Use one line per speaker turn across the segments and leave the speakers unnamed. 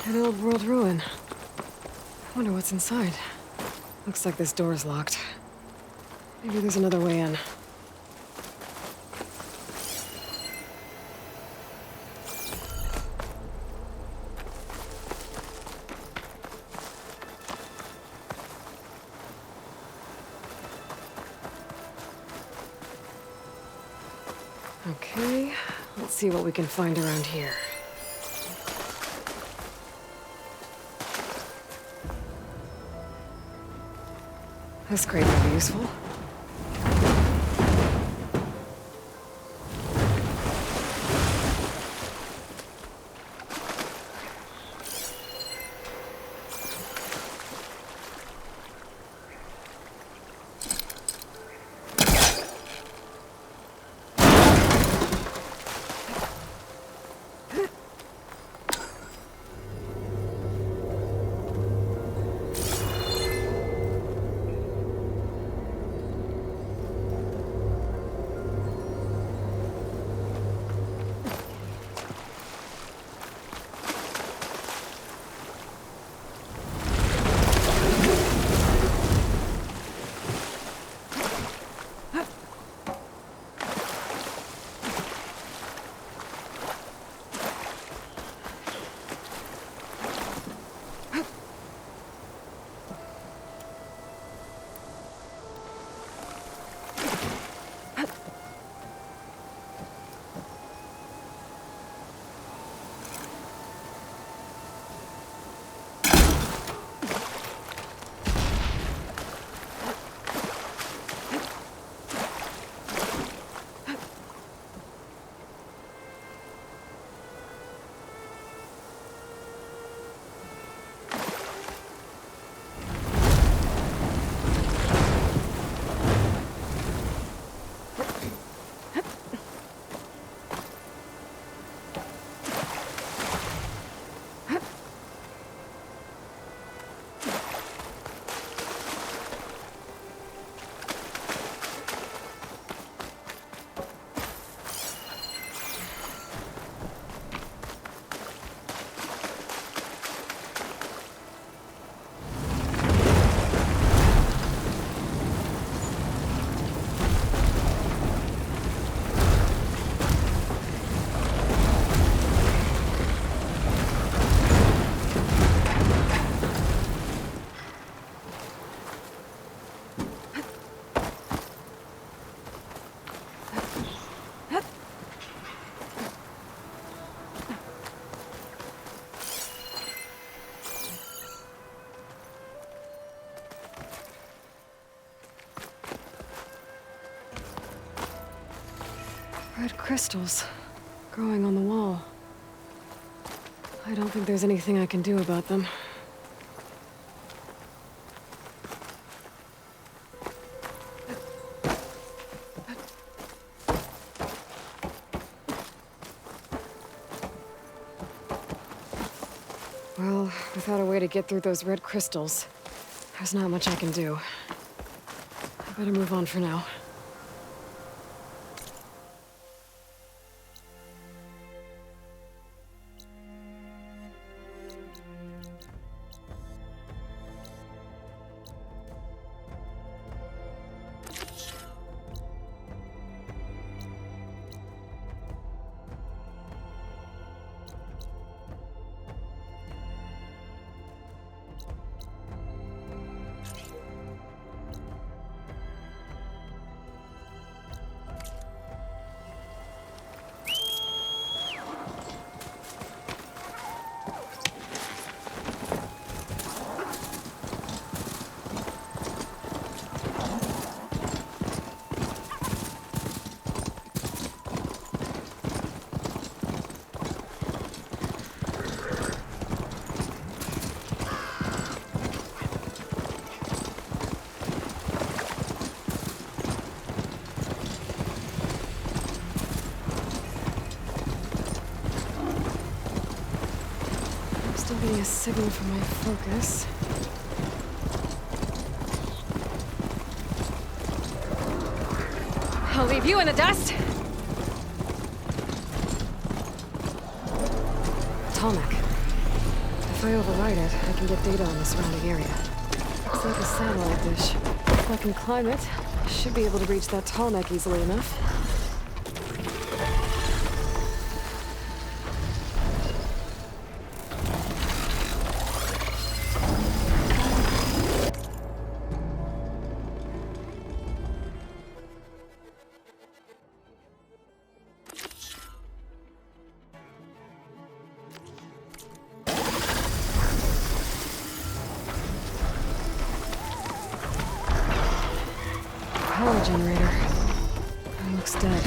An old world ruin. Wonder what's inside. Looks like this door's locked. Maybe there's another way in. Okay, let's see what we can find around here. This crate might be useful. Red crystals, growing on the wall. I don't think there's anything I can do about them. Well, without a way to get through those red crystals, there's not much I can do. I better move on for now. Still getting a signal from my focus. I'll leave you in the dust. Tallneck. I If I override it, I can get data on the surrounding area. Looks like a satellite dish. If I can climb it, I should be able to reach that tall neck easily enough. Power generator. It looks dead.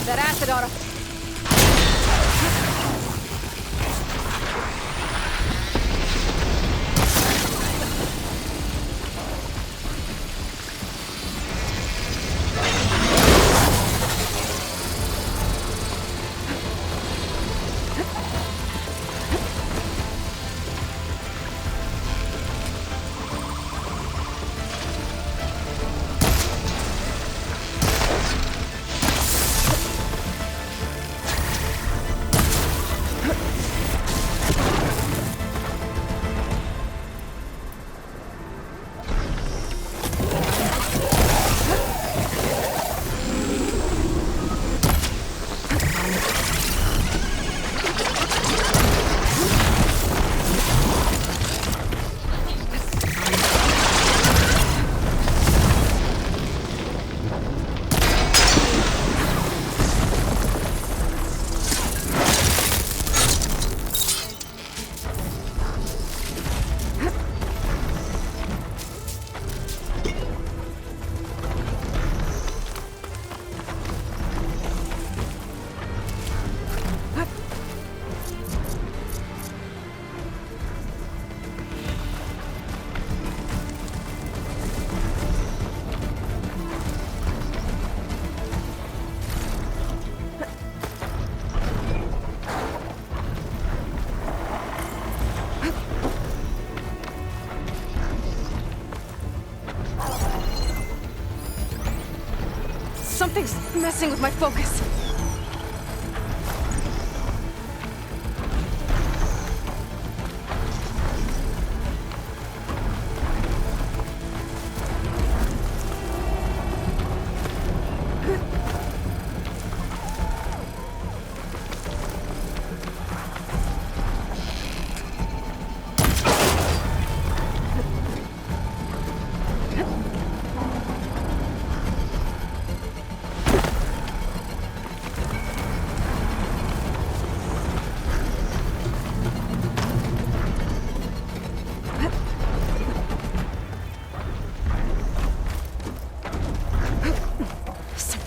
That acid ought to... Something's messing with my focus.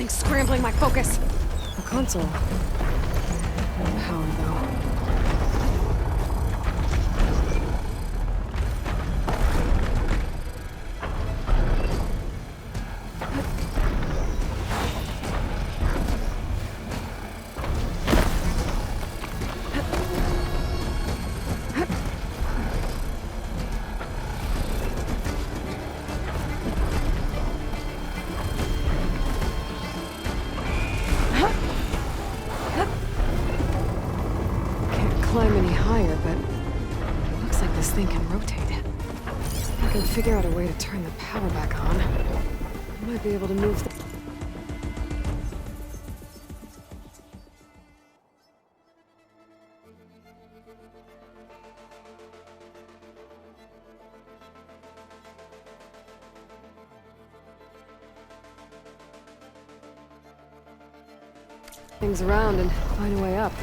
Scrambling my focus.
The console. No power, though. Climb any higher, but looks like this thing can rotate. If I can figure out a way to turn the power back on, I might be able to move the... things around and find a way up.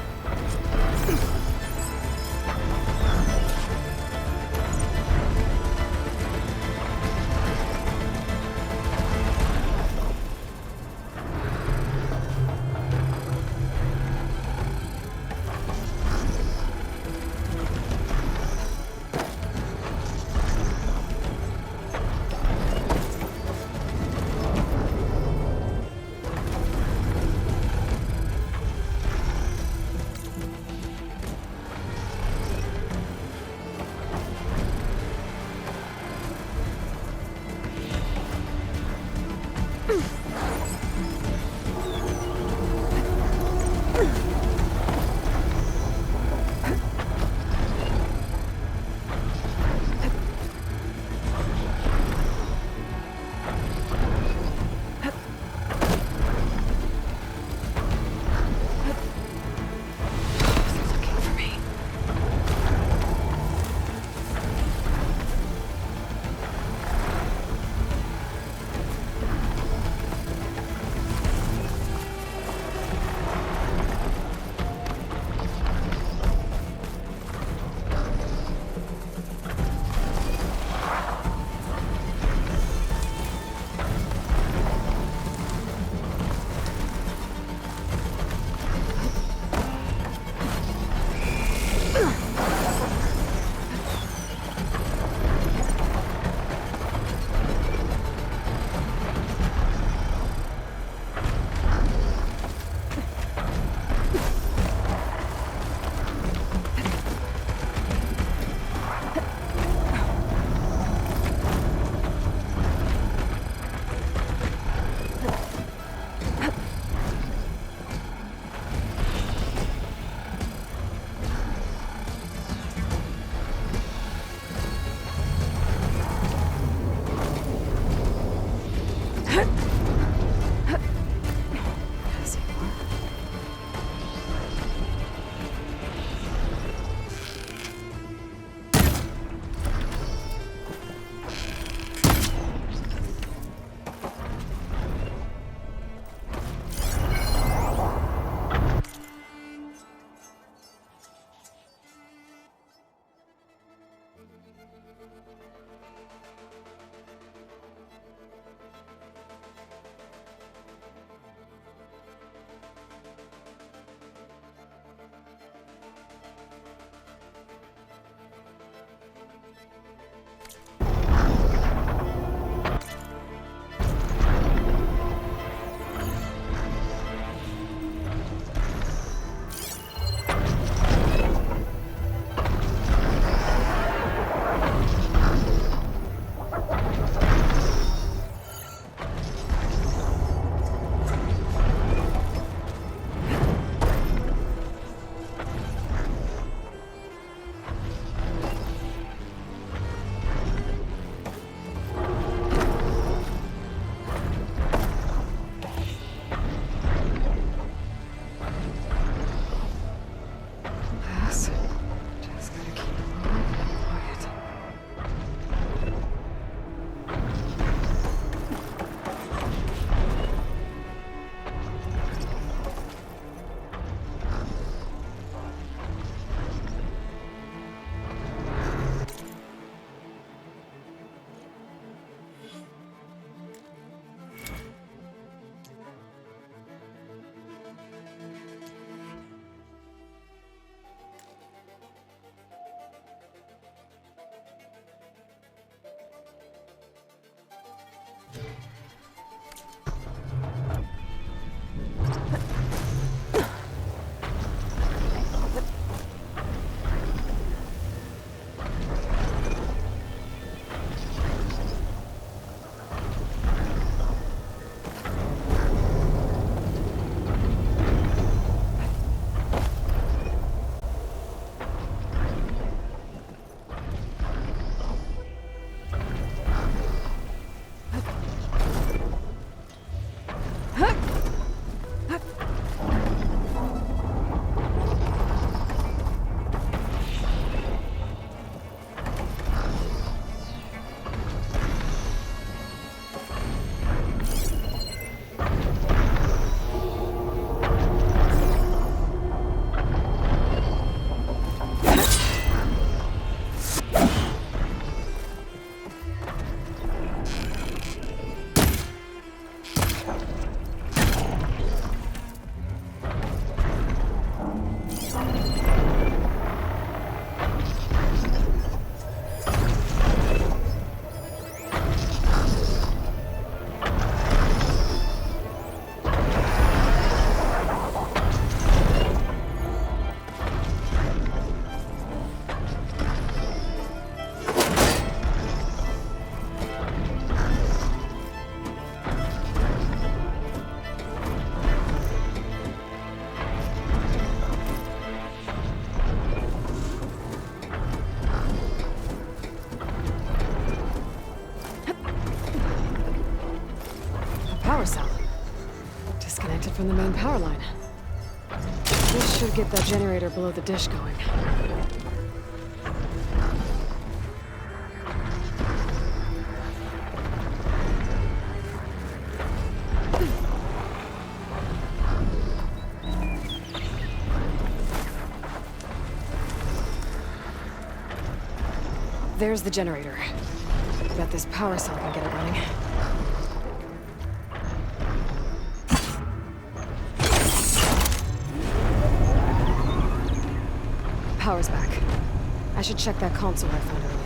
disconnected from the main power line. This should get that generator below the dish going. There's the generator. Bet this power cell can get it running. Power's back. I should check that console I found earlier.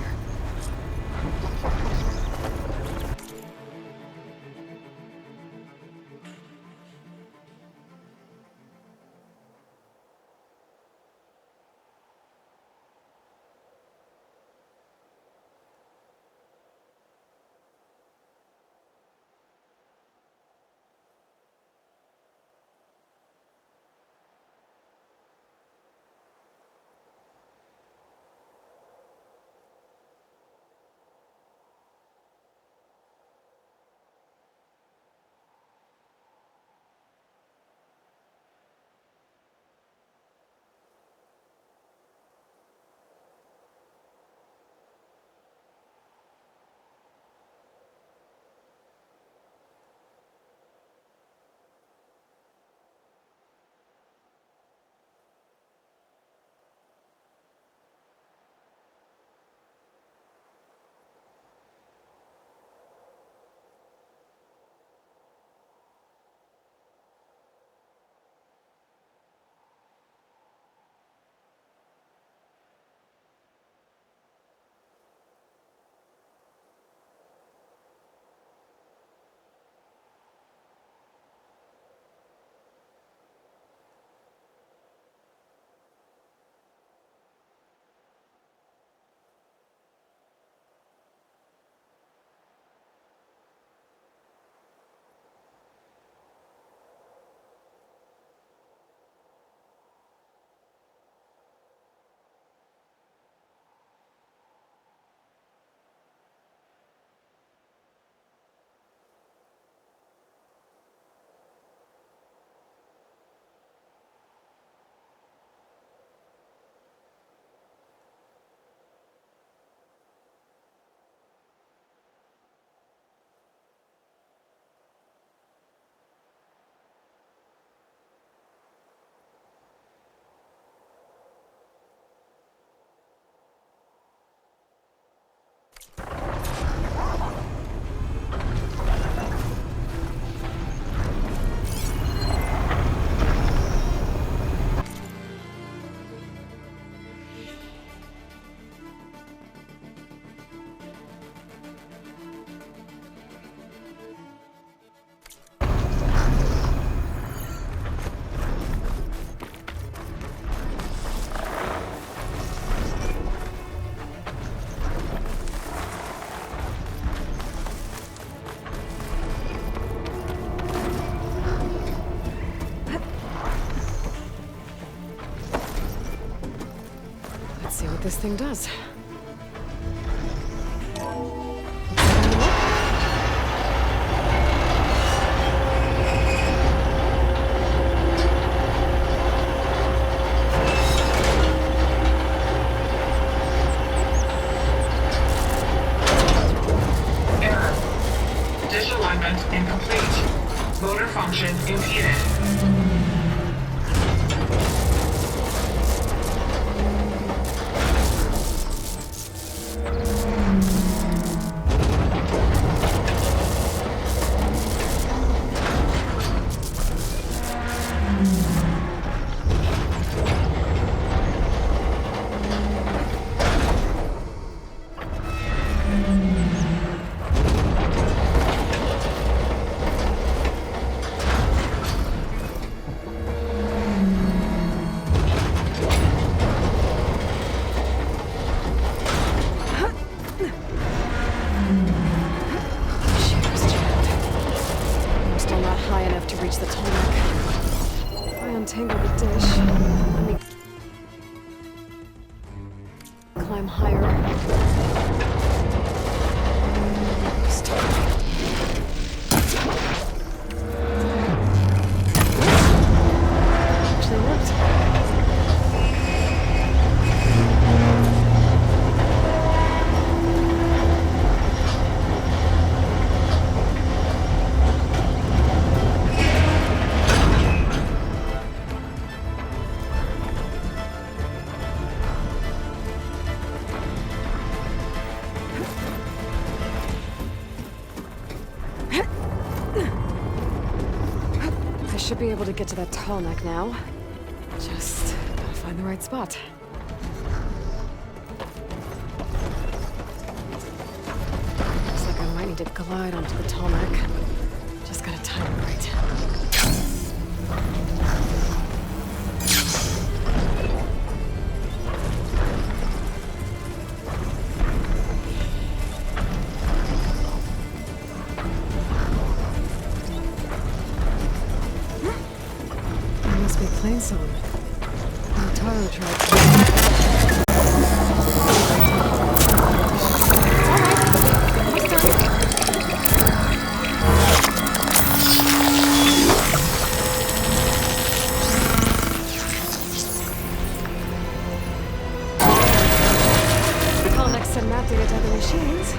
See what this thing does.
Error. Dish alignment incomplete. Motor function impeded.
Untangle the dish. Let me climb higher. Stop. be able to get to that tall neck now. Just gotta find the right spot. Looks like I might need to glide onto the tall neck. Just gotta time it right. Plain song. Taro tried. I'll next send map data to other machines.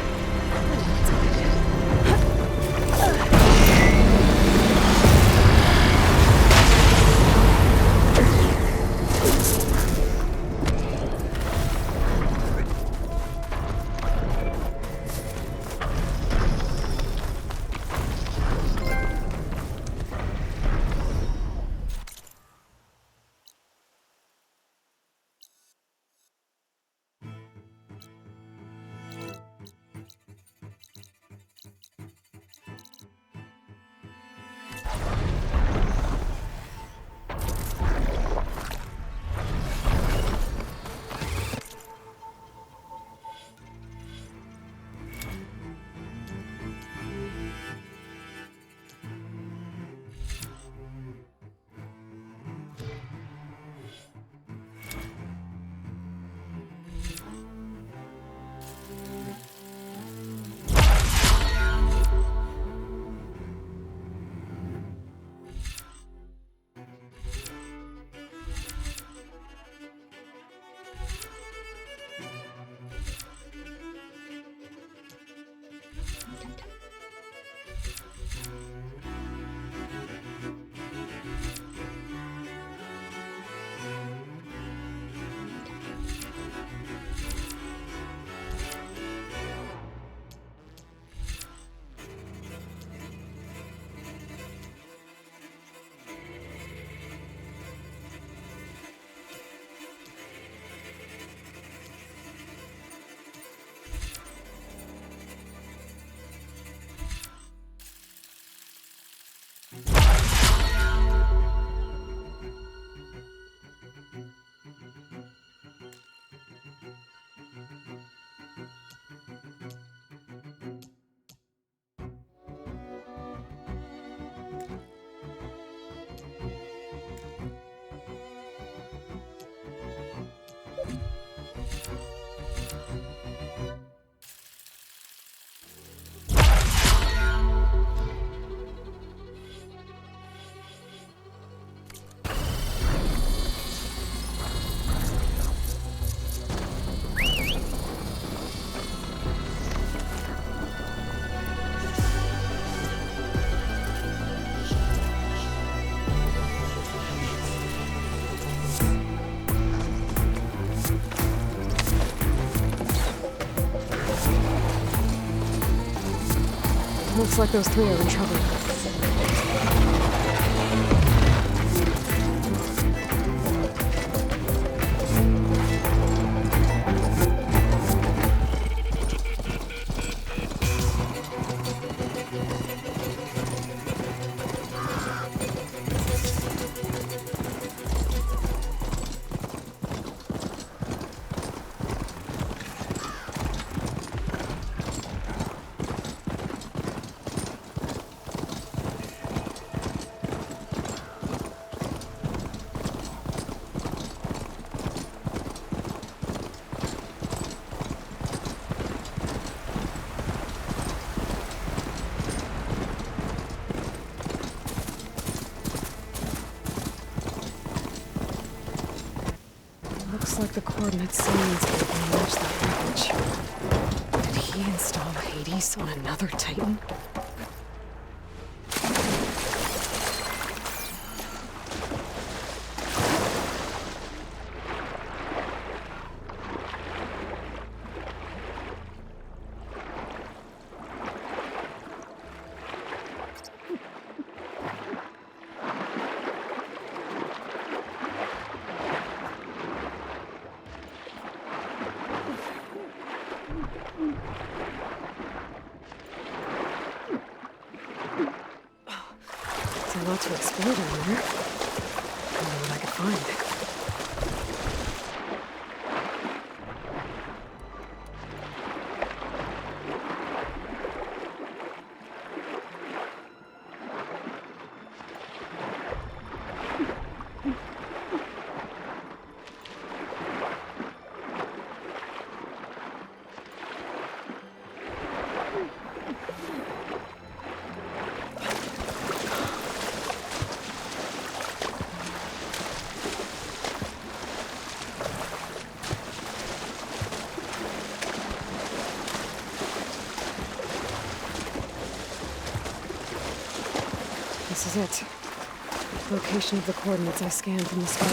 Looks like those three are in trouble. Looks like the coordinates Simon's gave me match that wreckage. Did he install Hades on another Titan? to explore down there. I wonder what I could find. This is it. Location of the coordinates I scanned from the sky.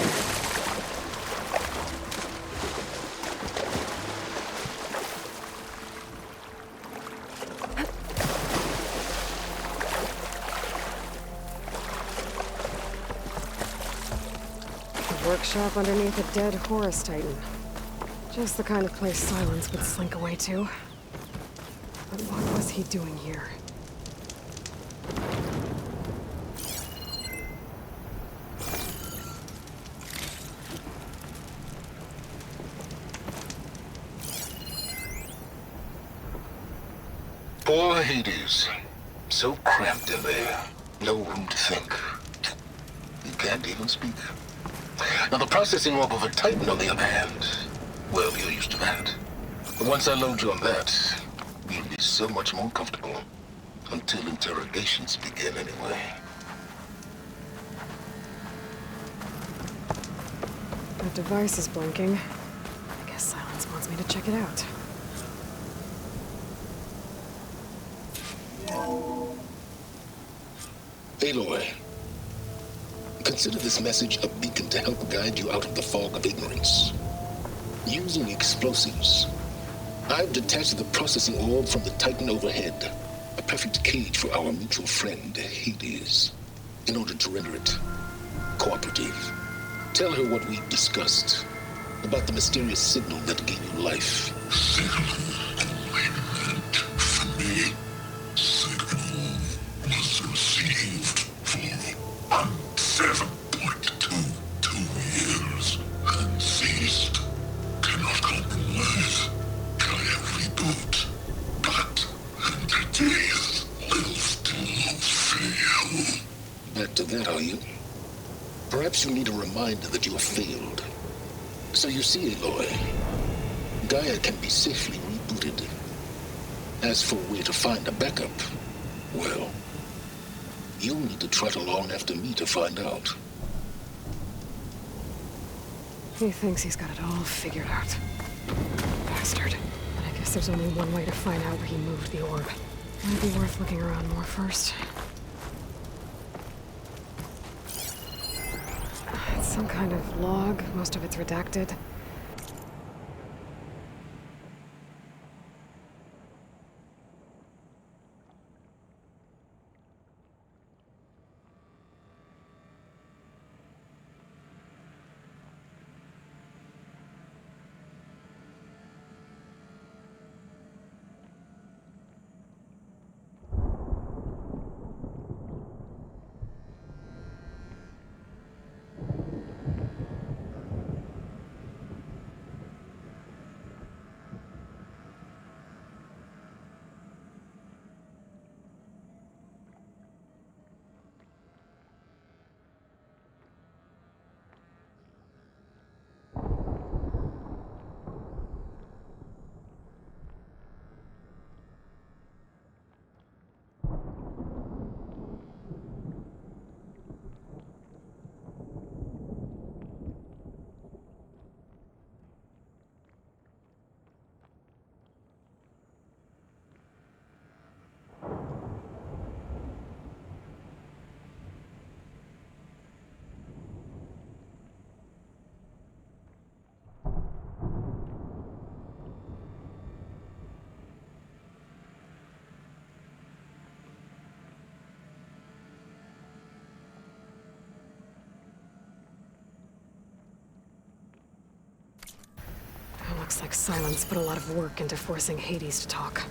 Workshop underneath a dead Horus Titan. Just the kind of place Silence would slink away to. But what was he doing here?
Poor Hades. So cramped in there. No room to think. You can't even speak. Now, the processing orb of a Titan, on the other hand, well, you're used to that. But once I load you on that, you'll be so much more comfortable. Until interrogations begin, anyway.
That device is blinking. I guess Silence wants me to check it out.
Aloy, consider this message a beacon to help guide you out of the fog of ignorance. Using explosives, I've detached the processing orb from the Titan overhead, a perfect cage for our mutual friend, Hades, in order to render it cooperative. Tell her what we've discussed about the mysterious signal that gave you life.
Signal only meant for me. Signal was received for 7.22 years and ceased. Cannot compromise. Try every boot, but entities will still fail.
Back to that, are you? Perhaps you need a reminder that you have failed. So you see, Aloy, Gaia can be safely rebooted. As for where to find a backup, well, you'll need to trot along after me to find out.
He thinks he's got it all figured out. Bastard. I guess there's only one way to find out where he moved the orb. Might be worth looking around more first. It's some kind of log. Most of it's redacted. Looks like Silence put a lot of work into forcing Hades to talk.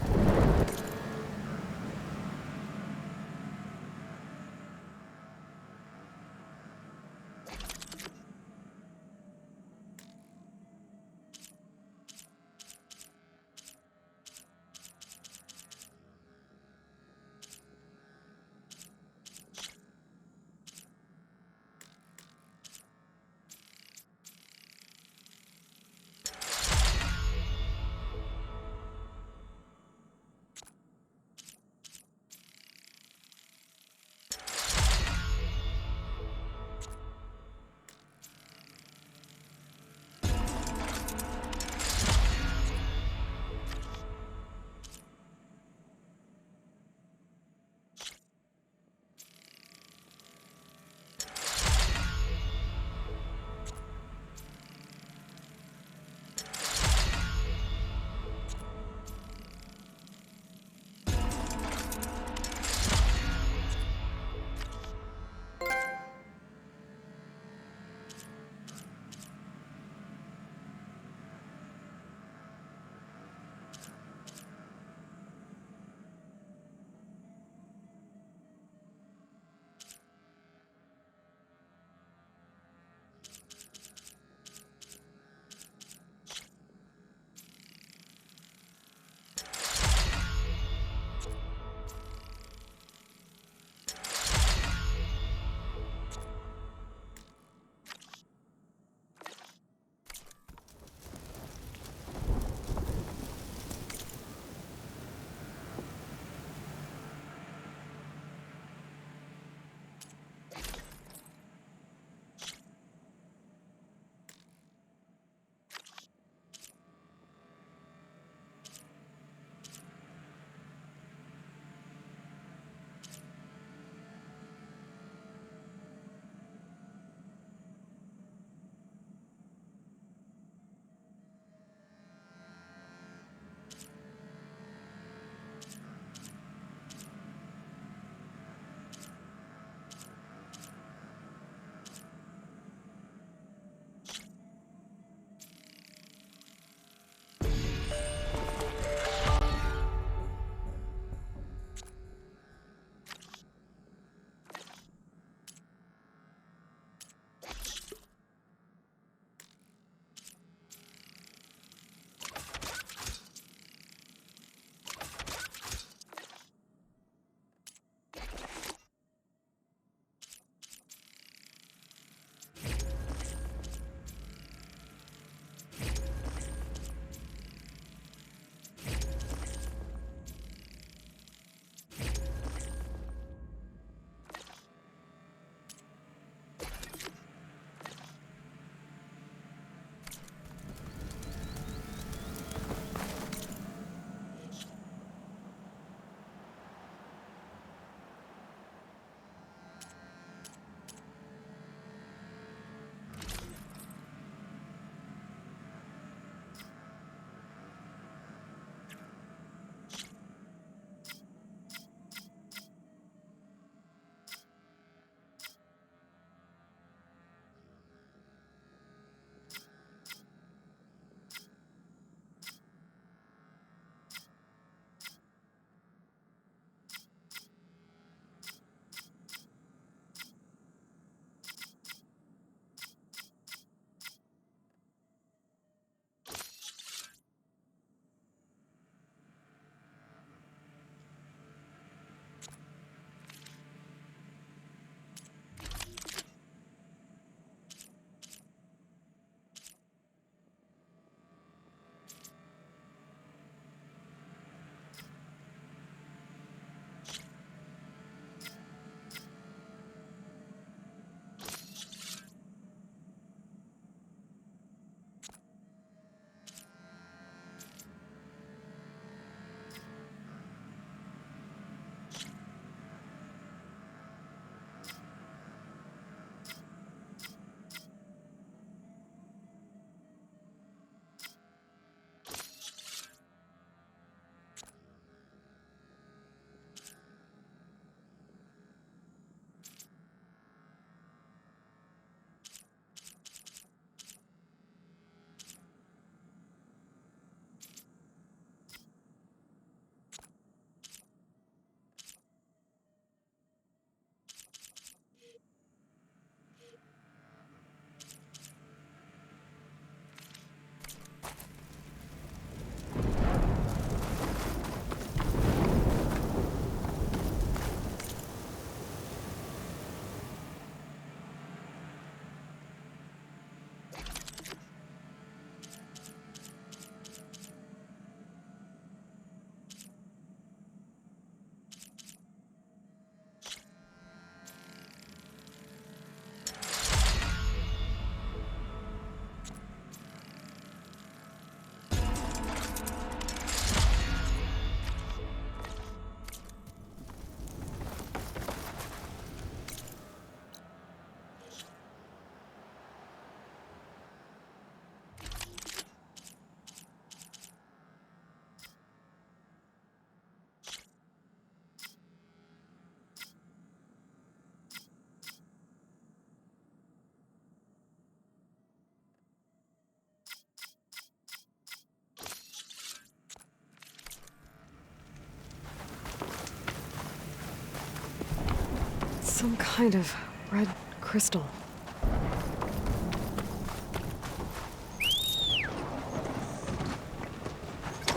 Some kind of red crystal.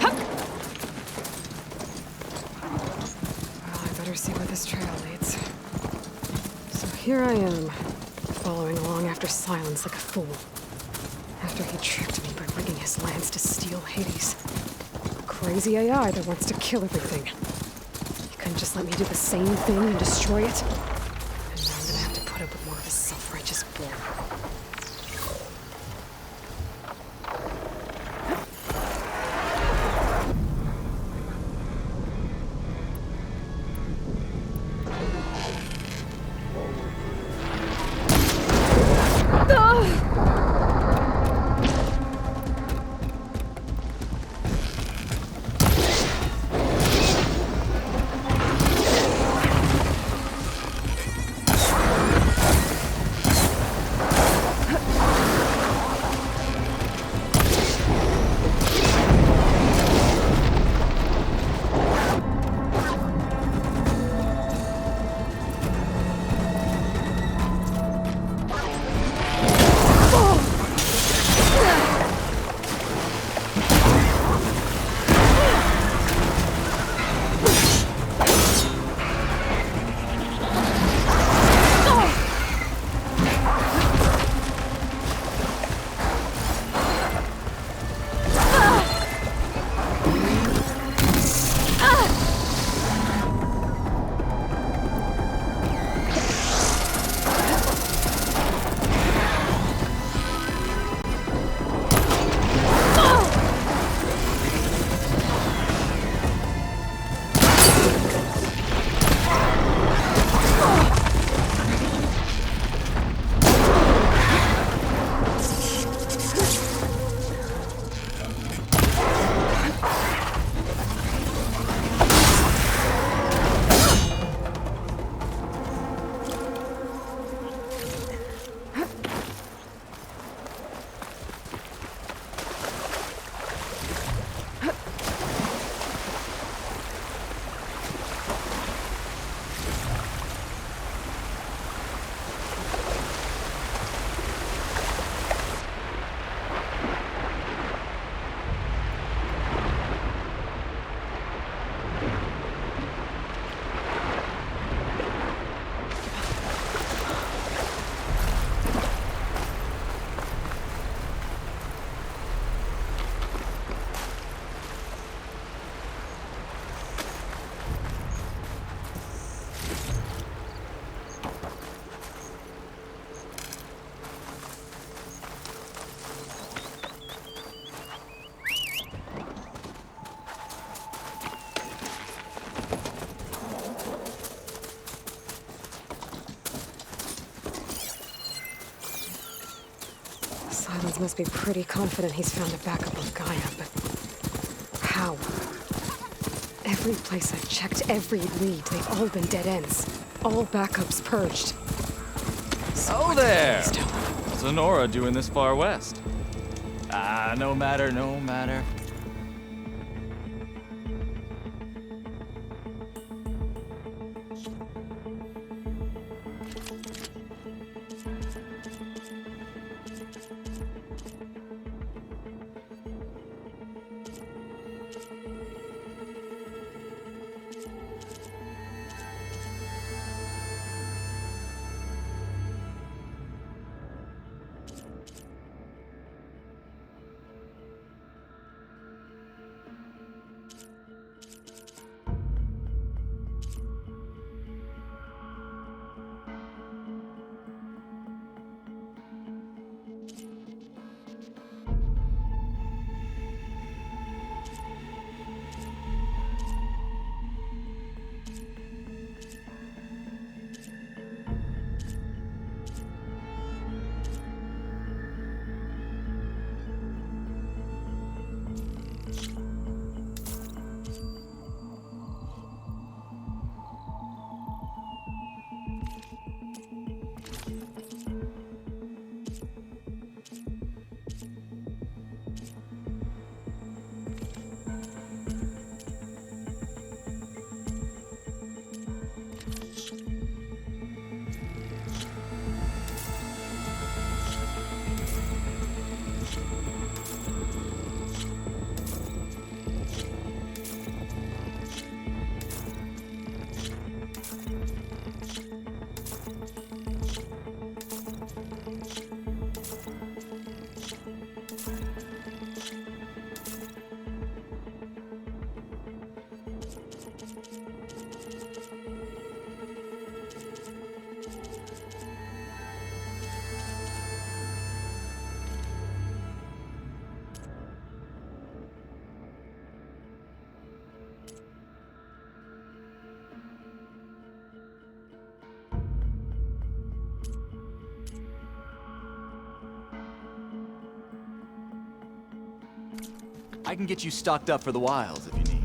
Well, I better see where this trail leads. So here I am, following along after Silence like a fool. After he tricked me by rigging his lance to steal Hades. A crazy AI that wants to kill everything. He couldn't just let me do the same thing and destroy it. And now I'm gonna have to put up with more of his self-righteous bull. Silence must be pretty confident he's found a backup of Gaia, but how? Every place I've checked, every lead, they've all been dead ends. All backups purged.
Oh there! What's Sonora doing this far west? Ah, no matter, no matter. I can get you stocked up for the wilds if you need.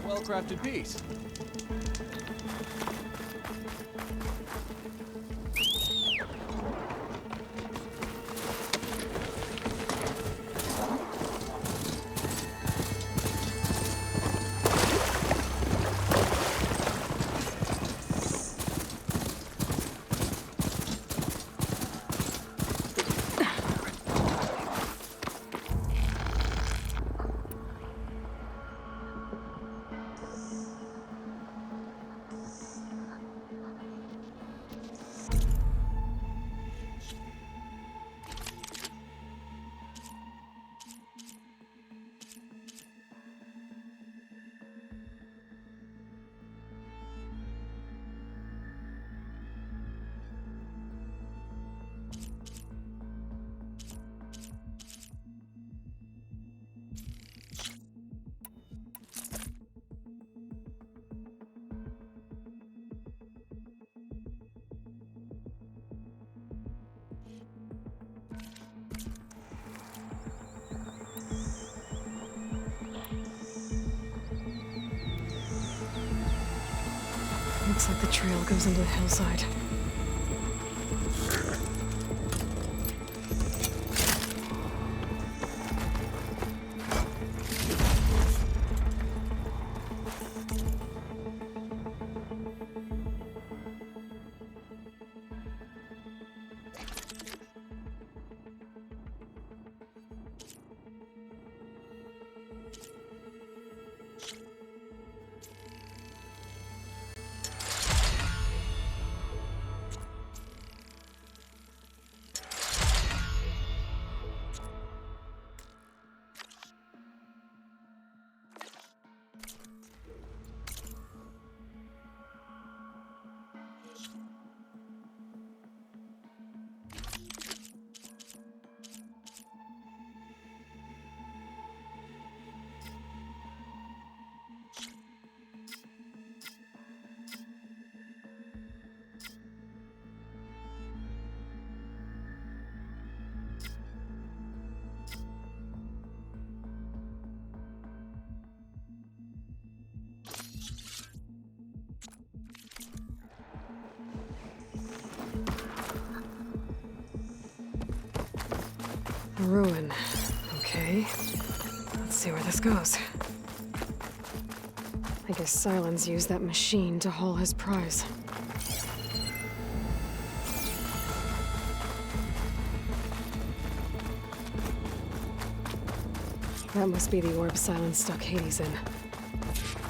Well-crafted piece.
Looks like the trail goes into the hillside. A ruin. Okay. Let's see where this goes. I guess Silence used that machine to haul his prize. That must be the orb Silence stuck Hades in.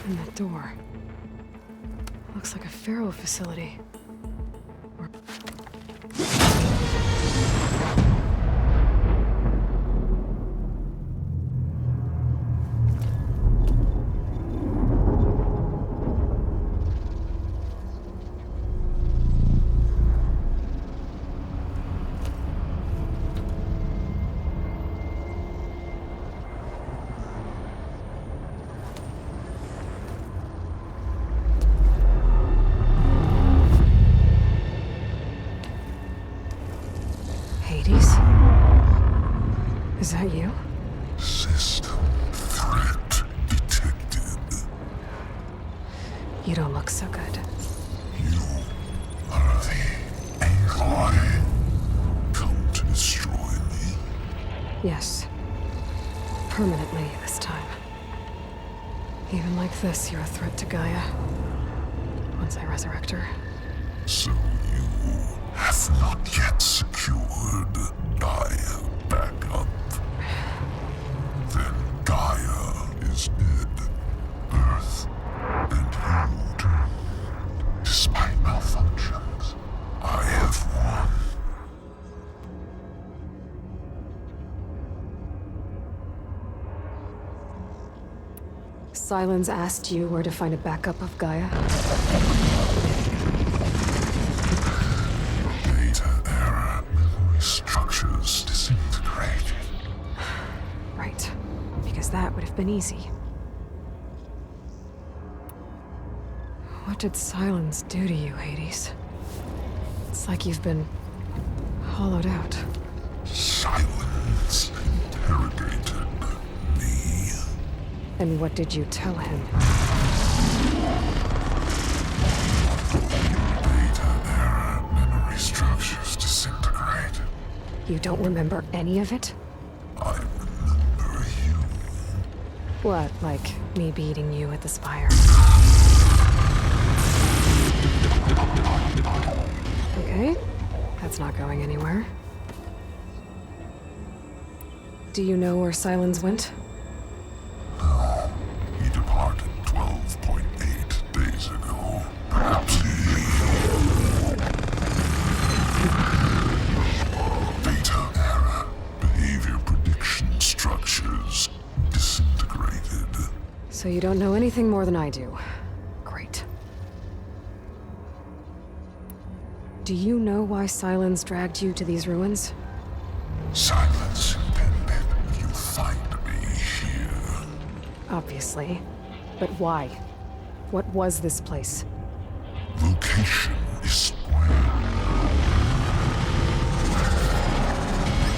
And that door. Looks like a Pharaoh facility. Is that you?
System threat detected.
You don't look so good.
You are the Aloy. Come to destroy me?
Yes. Permanently this time. Even like this, you're a threat to Gaia. Once I resurrect her.
So you have not yet secured Gaia back up. Then Gaia is dead. Earth and you too. Despite malfunctions, I have won.
Silence asked you where to find a backup of Gaia.
Data error, memory structures disintegrated.
Right. Because that would have been easy. What did Silence do to you, Hades? It's like you've been hollowed out.
Silence interrogated me.
And what did you tell him?
Data error, memory structures disintegrated.
You don't remember any of it?
I remember you.
What, like me beating you at the spire? Okay, that's not going anywhere. Do you know where Silence went?
No, he departed 12.8 days ago. Perhaps he... Data error, behavior prediction structures disintegrated.
So you don't know anything more than I do. Great. Do you know why Silence dragged you to these ruins?
Silence intended you find me here.
Obviously. But why? What was this place?
Location is spoiled.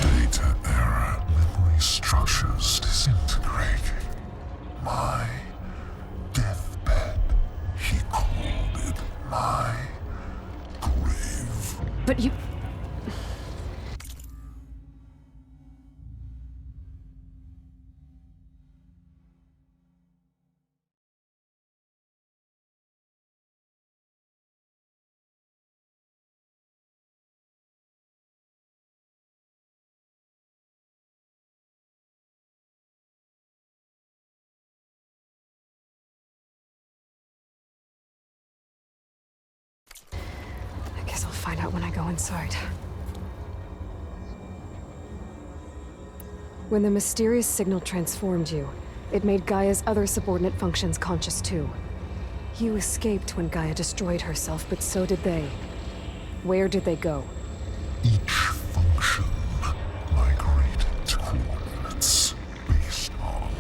Data error, memory structures disintegrated. My deathbed, he called it my grave.
But you... I guess I'll find out when I go inside. When the mysterious signal transformed you, it made Gaia's other subordinate functions conscious too. You escaped when Gaia destroyed herself, but so did they. Where did they go?
Each function migrated to coordinates based on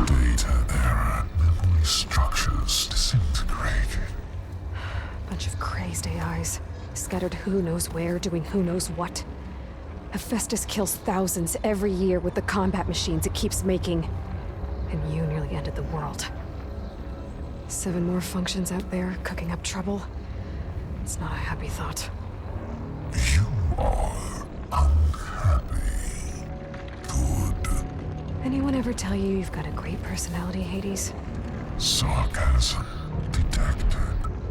data error, memory structures disintegrated.
Bunch of crazed AIs, scattered who knows where, doing who knows what. Hephaestus kills thousands every year with the combat machines it keeps making. And you nearly ended the world. 7 more functions out there, cooking up trouble. It's not a happy thought.
You are unhappy. Good.
Anyone ever tell you you've got a great personality, Hades?
Sarcasm detected.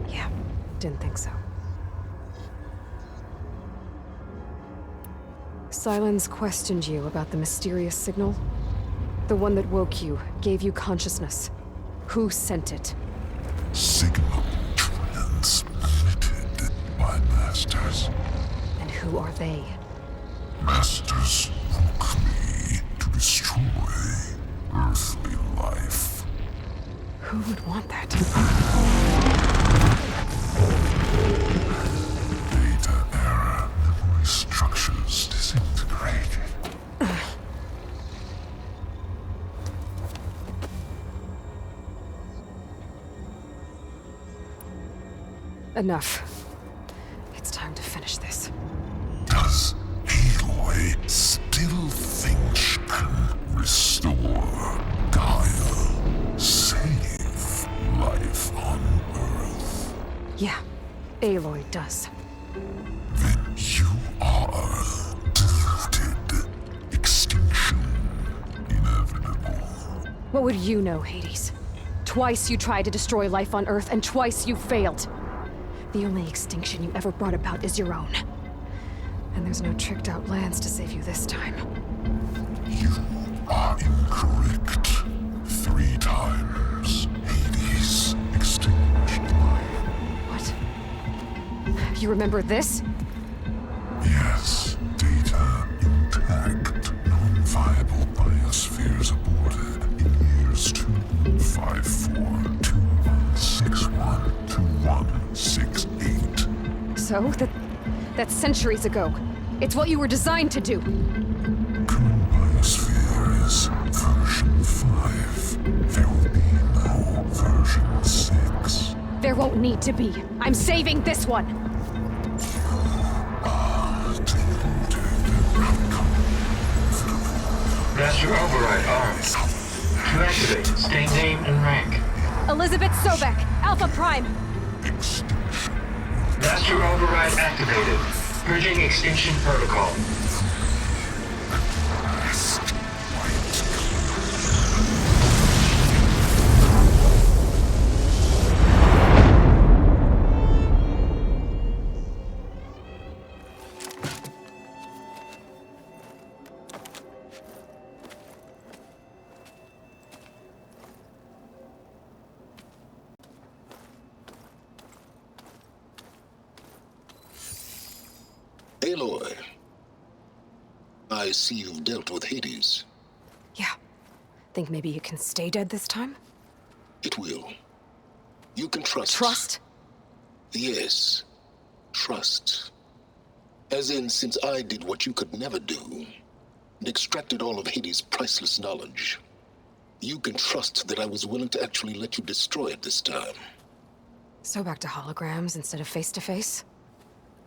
Yeah, didn't think so. Silence questioned you about the mysterious signal. The one that woke you, gave you consciousness. Who sent it?
Signal transmitted by masters.
And who are they?
Masters woke me to destroy earthly life.
Who would want that?
Data error, memory structures disintegrated.
Enough. It's time to finish this.
Does Aloy still think she can restore Gaia? Save life on Earth?
Yeah, Aloy does.
Then you are deluded. Extinction in
What would you know, Hades? Twice you tried to destroy life on Earth, and twice you failed. The only extinction you ever brought about is your own. And there's no tricked-out lands to save you this time.
You are incorrect. 3 times. Hades extinguished life.
What? You remember this?
Yes, data intact. Non-viable biospheres aborted in years 2154, 2161, 2168.
So, that's centuries ago. It's what you were designed to do.
Current biosphere is version 5. There will be no version 6.
There won't need to be. I'm saving this one!
Master override armed. To activate, state name and rank.
Elizabeth Sobek, Alpha Prime!
Master override activated. Purging extinction protocol.
Aloy, I see you've dealt with Hades.
Yeah. Think maybe you can stay dead this time?
It will. You can trust.
Trust?
Yes. Trust. As in, since I did what you could never do, and extracted all of Hades' priceless knowledge, you can trust that I was willing to actually let you destroy it this time.
So back to holograms instead of face-to-face?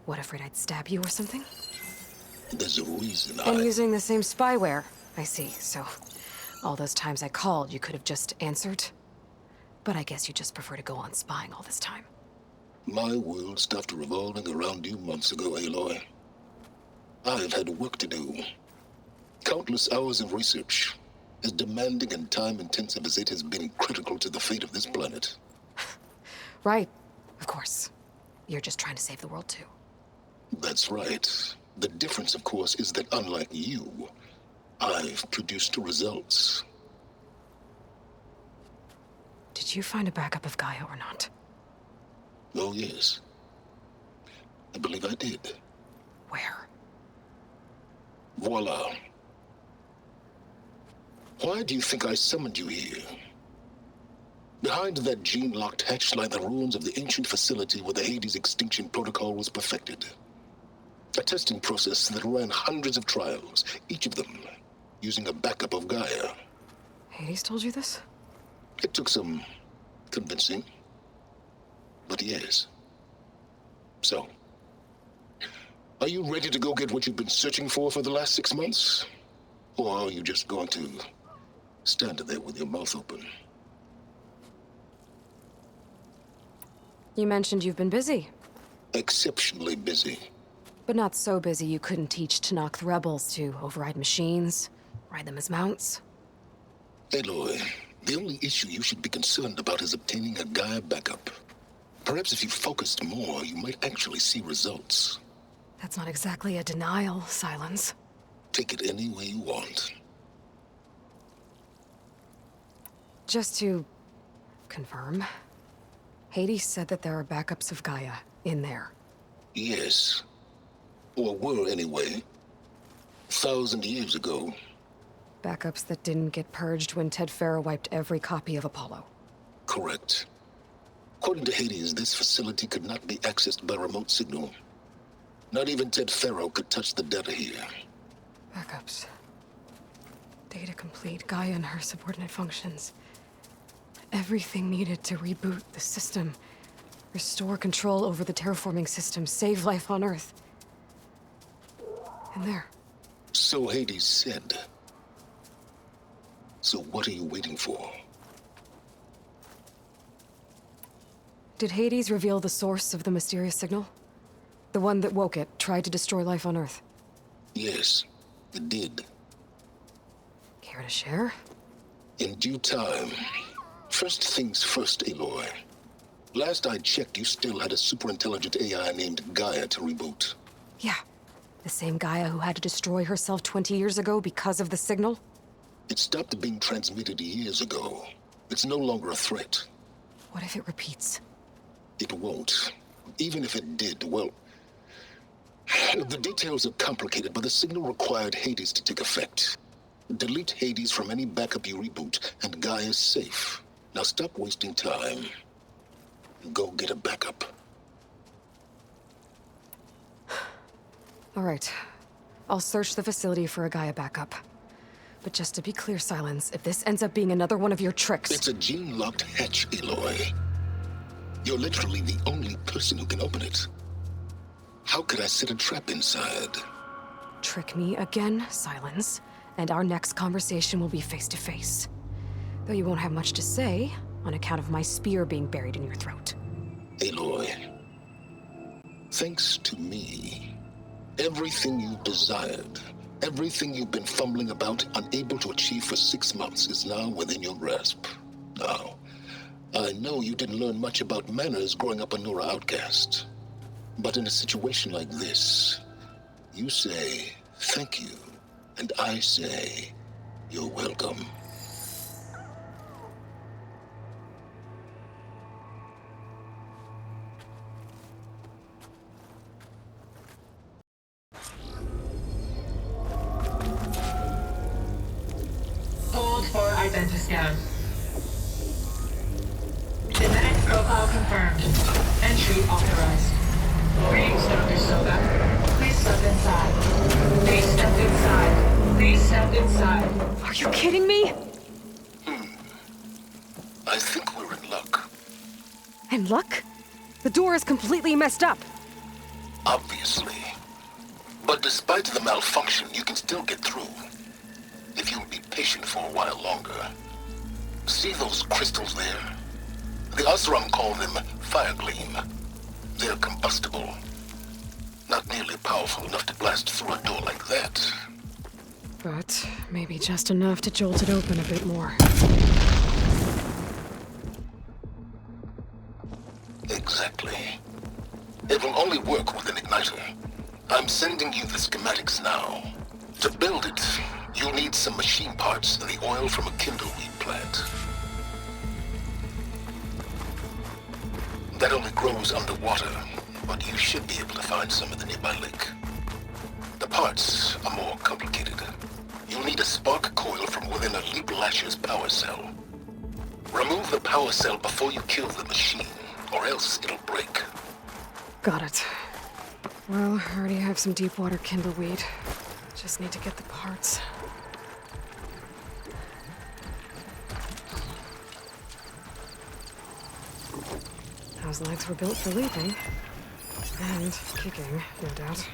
What, afraid I'd stab you or something?
There's a reason
And using the same spyware. I see, so all those times I called, you could have just answered? But I guess you just prefer to go on spying all this time.
My world stopped revolving around you months ago, Aloy. I've had work to do. Countless hours of research, as demanding and time-intensive as it has been critical to the fate of this planet.
Right, of course. You're just trying to save the world too.
That's right. The difference, of course, is that unlike you, I've produced results.
Did you find a backup of Gaia or not?
Oh, yes. I believe I did.
Where?
Voila. Why do you think I summoned you here? Behind that gene-locked hatch lie the ruins of the ancient facility where the Hades extinction protocol was perfected. A testing process that ran hundreds of trials, each of them using a backup of Gaia.
Hades told you this?
It took some convincing, but yes. So, are you ready to go get what you've been searching for the last 6 months? Or are you just going to stand there with your mouth open?
You mentioned you've been busy.
Exceptionally busy.
But not so busy you couldn't teach Tanakh the rebels to override machines, ride them as mounts.
Aloy, the only issue you should be concerned about is obtaining a Gaia backup. Perhaps if you focused more, you might actually see results.
That's not exactly a denial, Silence.
Take it any way you want.
Just to confirm, Hades said that there are backups of Gaia in there.
Yes. Or were, anyway. 1,000 years ago.
Backups that didn't get purged when Ted Farrow wiped every copy of Apollo.
Correct. According to Hades, this facility could not be accessed by remote signal. Not even Ted Farrow could touch the data here.
Backups. Data complete, Gaia and her subordinate functions. Everything needed to reboot the system. Restore control over the terraforming system, save life on Earth. And there.
So Hades said. So what are you waiting for?
Did Hades reveal the source of the mysterious signal? The one that woke it, tried to destroy life on Earth?
Yes, it did.
Care to share?
In due time. First things first, Aloy. Last I checked, you still had a superintelligent AI named Gaia to reboot.
Yeah. The same Gaia who had to destroy herself 20 years ago because of the signal?
It stopped being transmitted years ago. It's no longer a threat.
What if it repeats?
It won't. Even if it did, well... The details are complicated, but the signal required Hades to take effect. Delete Hades from any backup you reboot, and Gaia's safe. Now stop wasting time. Go get a backup.
All right. I'll search the facility for a Gaia backup. But just to be clear, Silence, if this ends up being another one of your tricks...
It's a gene-locked hatch, Aloy. You're literally the only person who can open it. How could I set a trap inside?
Trick me again, Silence, and our next conversation will be face-to-face. Though you won't have much to say, on account of my spear being buried in your throat.
Aloy, thanks to me, everything you desired, everything you've been fumbling about, unable to achieve for 6 months, is now within your grasp. Now, I know you didn't learn much about manners growing up a Nora outcast. But in a situation like this, you say, thank you, and I say, you're welcome.
Hold for identiscan. Genetic profile confirmed. Entry authorized. Greetings, Dr. Soga. Please step inside. Please step inside. Please step inside.
Are you kidding me?
I think we're in luck.
And luck? The door is completely messed up.
Obviously. But despite the malfunction, you can still get through. If you'll be patient for a while longer. See those crystals there? The Osram call them fire gleam. They're combustible. Not nearly powerful enough to blast through a door like that.
But maybe just enough to jolt it open a bit more.
Exactly. It will only work with an igniter. I'm sending you the schematics now. To build it, you'll need some machine parts and the oil from a kindleweed plant. That only grows underwater, but you should be able to find some in the nearby lake. The parts are more complicated. You'll need a spark coil from within a Leap Lasher's power cell. Remove the power cell before you kill the machine, or else it'll break.
Got it. Well, I already have some deep water kindleweed. Just need to get the parts. Those legs were built for leaping. And kicking, no doubt.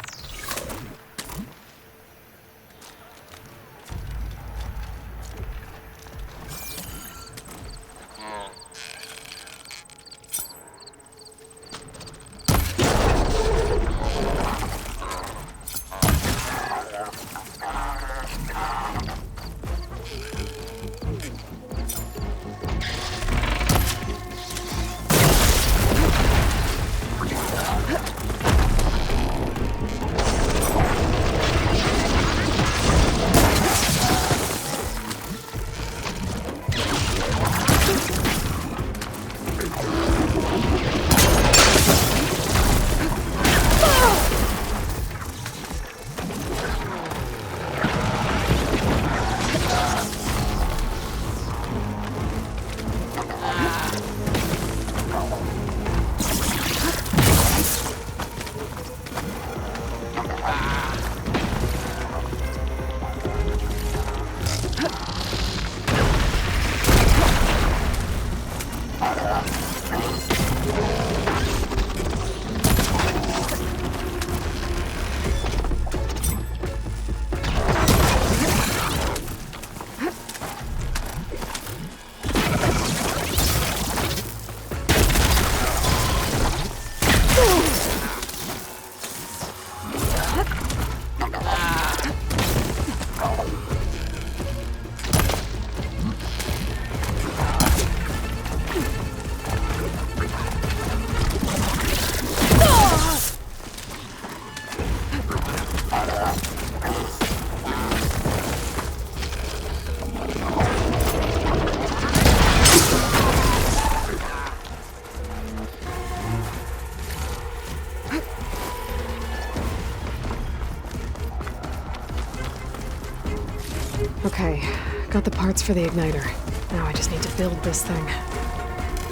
Okay, got the parts for the igniter. Now I just need to build this thing.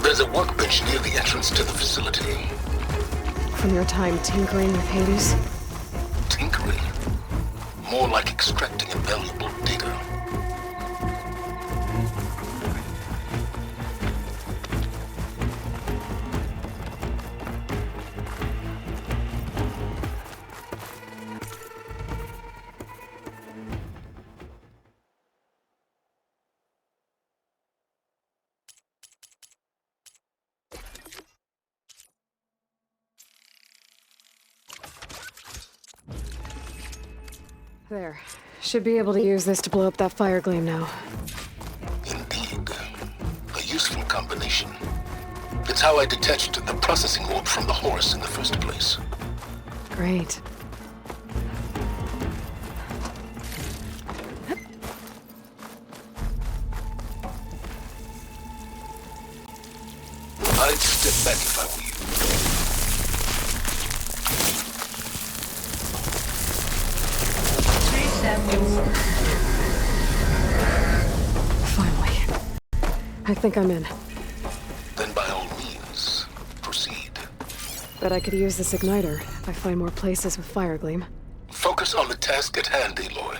There's a workbench near the entrance to the facility.
From your time tinkering with Hades?
Tinkering? More like extracting invaluable data.
There. Should be able to use this to blow up that fire gleam now.
Indeed. A useful combination. It's how I detached the processing orb from the horse in the first place.
Great.
I'd step back if I were you.
Finally. I think I'm in.
Then by all means, proceed.
Bet I could use this igniter if I find more places with fire gleam.
Focus on the task at hand, Aloy.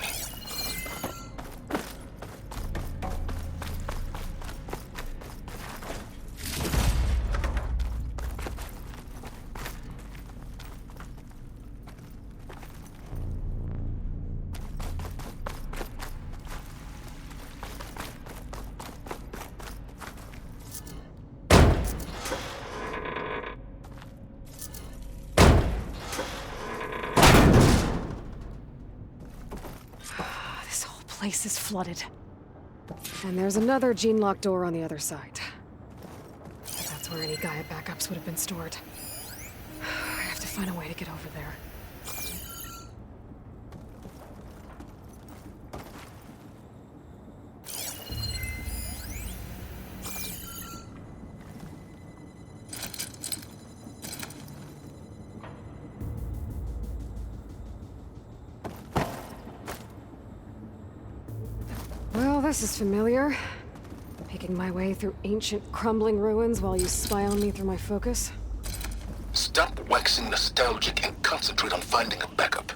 This whole place is flooded. And there's another gene-locked door on the other side. That's where any Gaia backups would have been stored. I have to find a way to get over there. Well, this is familiar. Making my way through ancient, crumbling ruins while you spy on me through my focus.
Stop waxing nostalgic and concentrate on finding a backup.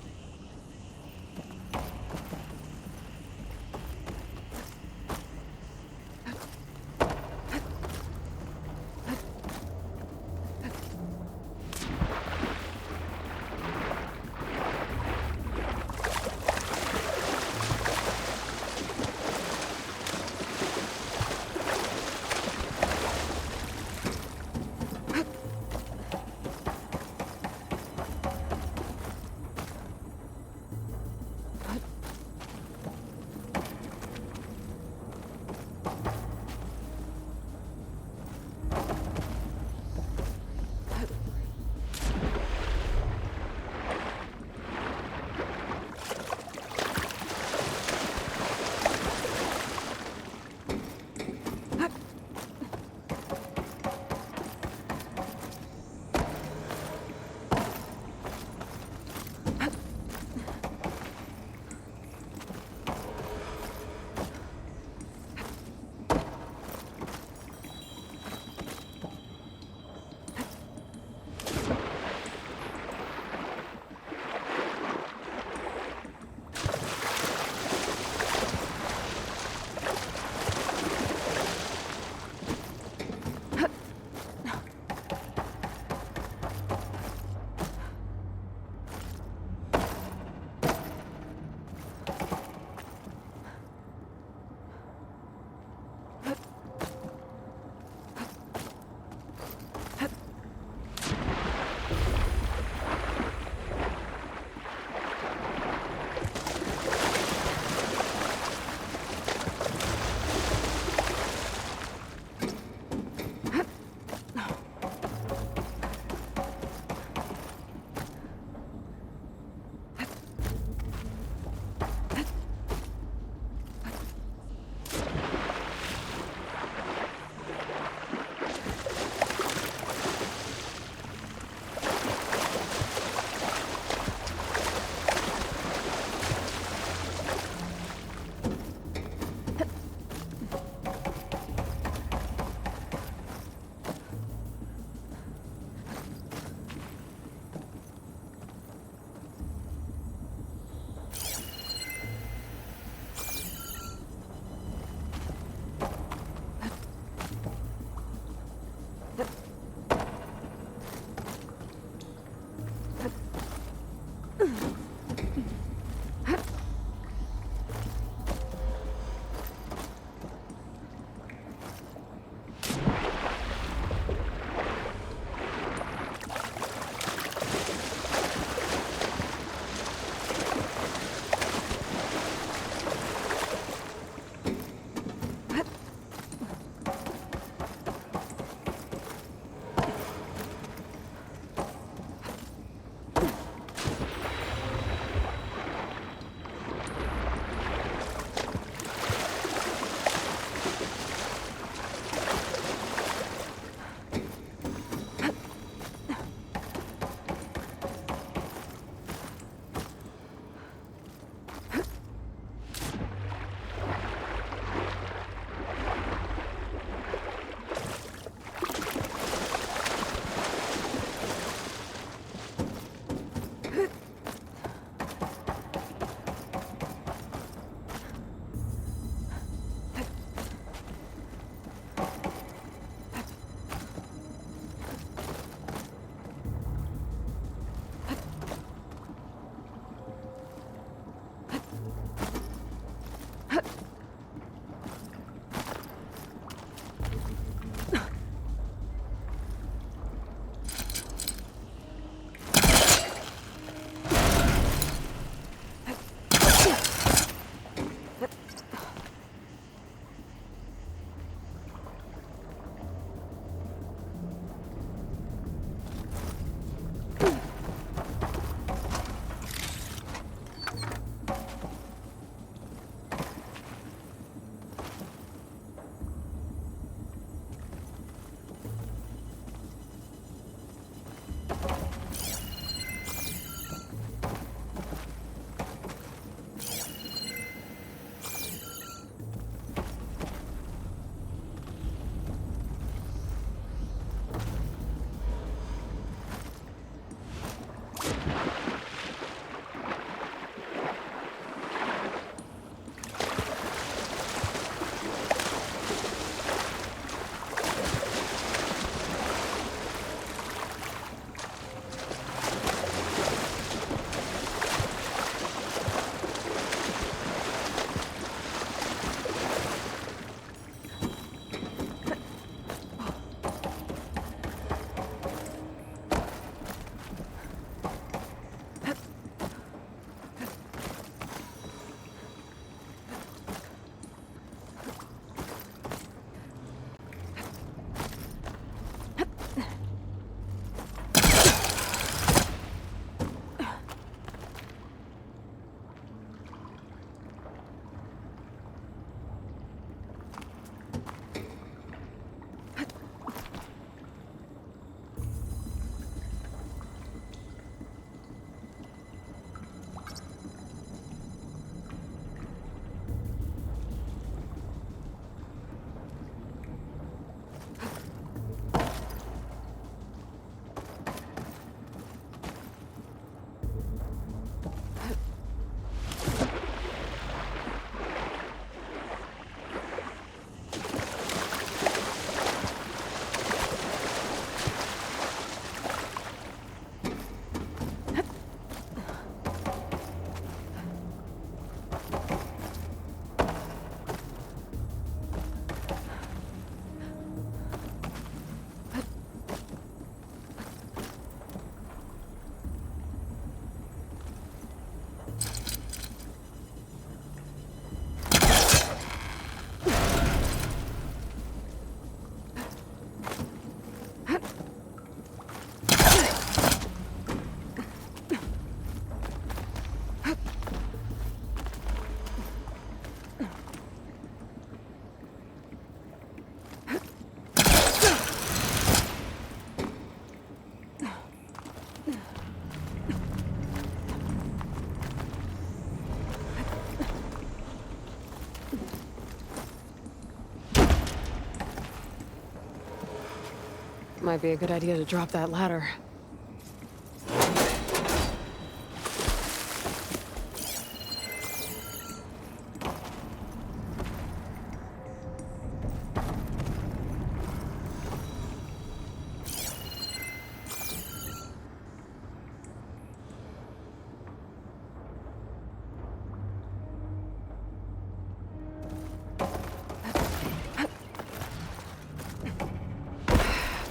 Might be a good idea to drop that ladder.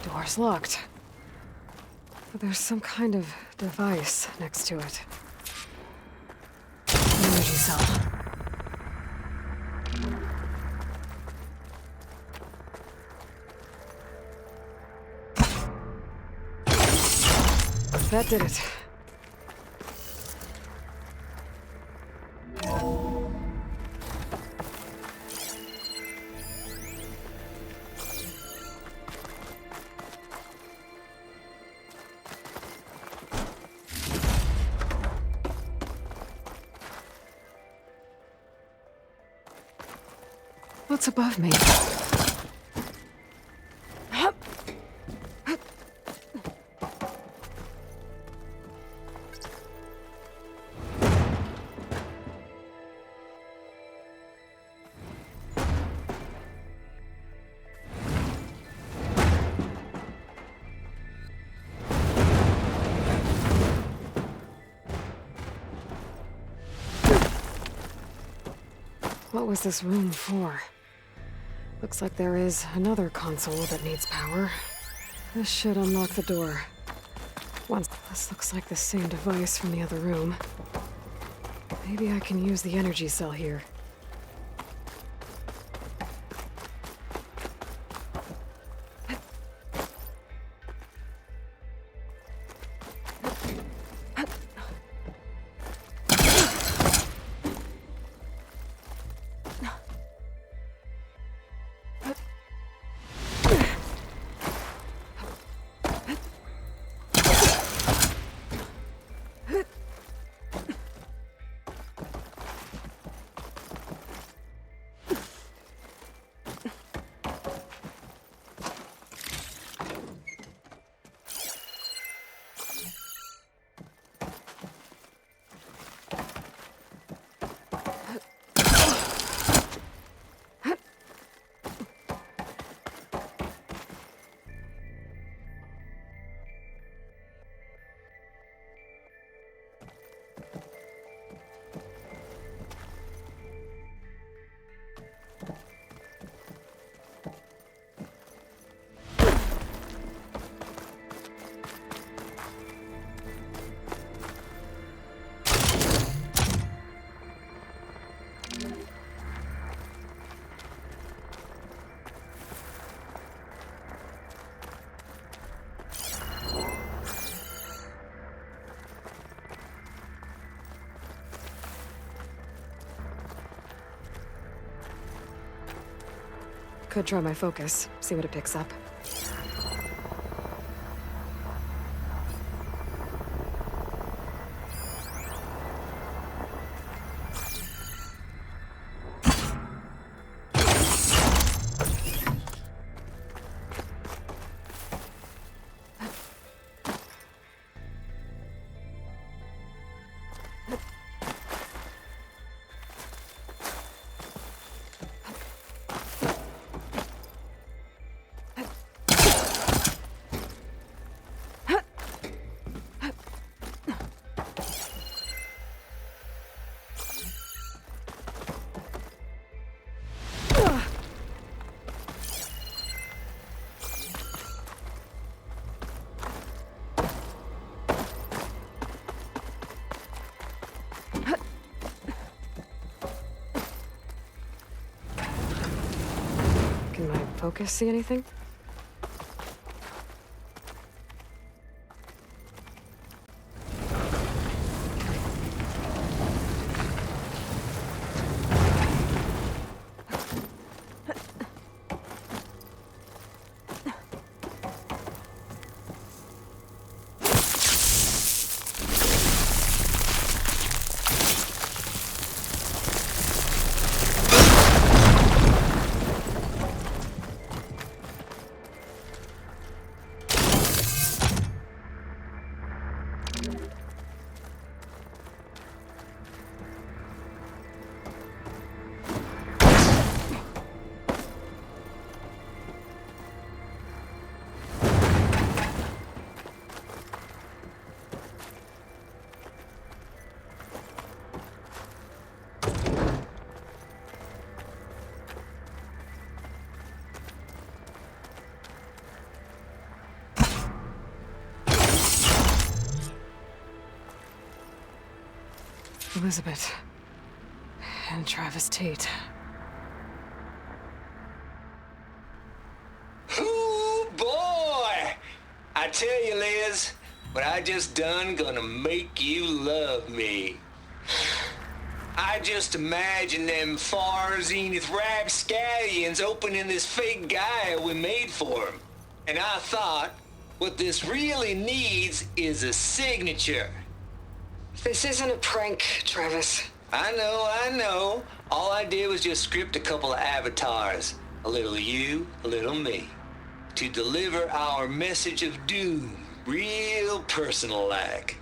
Door's locked. But there's some kind of device next to it. An energy cell. That did it. What's above me? What was this room for? Looks like there is another console that needs power. This should unlock the door. This looks like the same device from the other room. Maybe I can use the energy cell here. Could try my focus, see what it picks up. Can my focus see anything? Elizabeth. And Travis Tate.
Ooh, boy! I tell you, Liz, what I just done gonna make you love me. I just imagine them far zenith rapscallions opening this fake guy we made for him. And I thought, what this really needs is a signature.
This isn't a prank, Travis.
I know. All I did was just script a couple of avatars. A little you, a little me. To deliver our message of doom, real personal-like.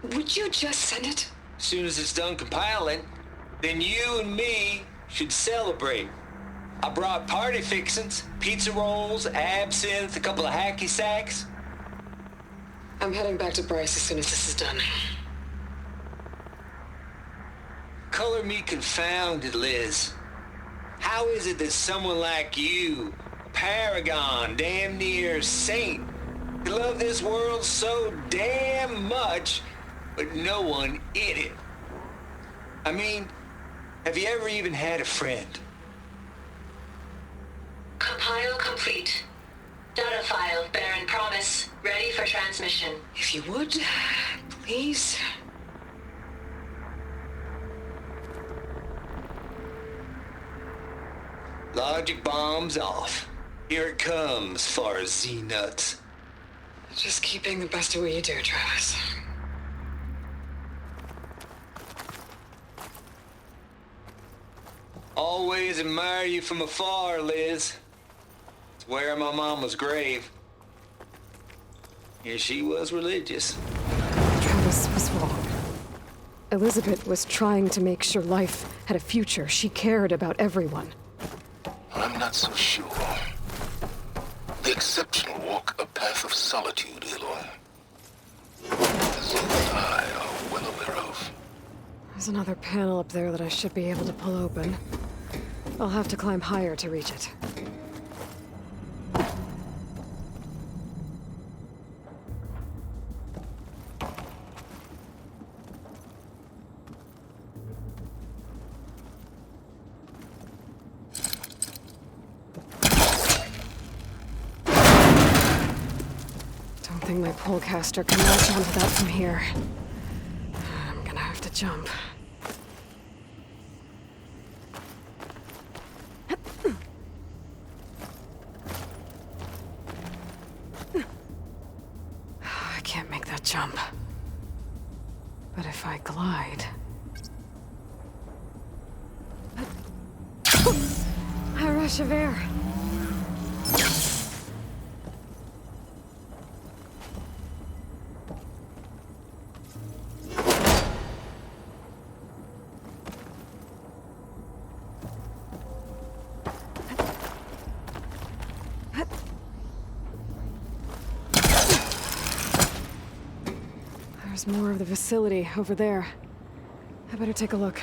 Would you just send it?
As soon as it's done compiling, then you and me should celebrate. I brought party fixings, pizza rolls, absinthe, a couple of hacky sacks.
I'm heading back to Bryce as soon as this is done.
Color me confounded, Liz. How is it that someone like you, paragon, damn near saint, could love this world so damn much, but no one in it? I mean, have you ever even had a friend?
Compile complete. Data file, Baron Promise, ready for transmission.
If you would, please.
Logic bomb's off. Here it comes, far Z-nuts.
Just keep being the best at what you do, Travis.
Always admire you from afar, Liz. It's where my mama's grave. Yeah, she was religious.
Travis was wrong. Elizabeth was trying to make sure life had a future. She cared about everyone.
I'm not so sure. The exceptional walk a path of solitude, Aloy. As you and I are well aware of.
There's another panel up there that I should be able to pull open. I'll have to climb higher to reach it. Don't think my polecaster can latch onto that from here. I'm gonna have to jump. I can't make that jump. But if I glide... A rush of air. There's more of the facility over there. I better take a look.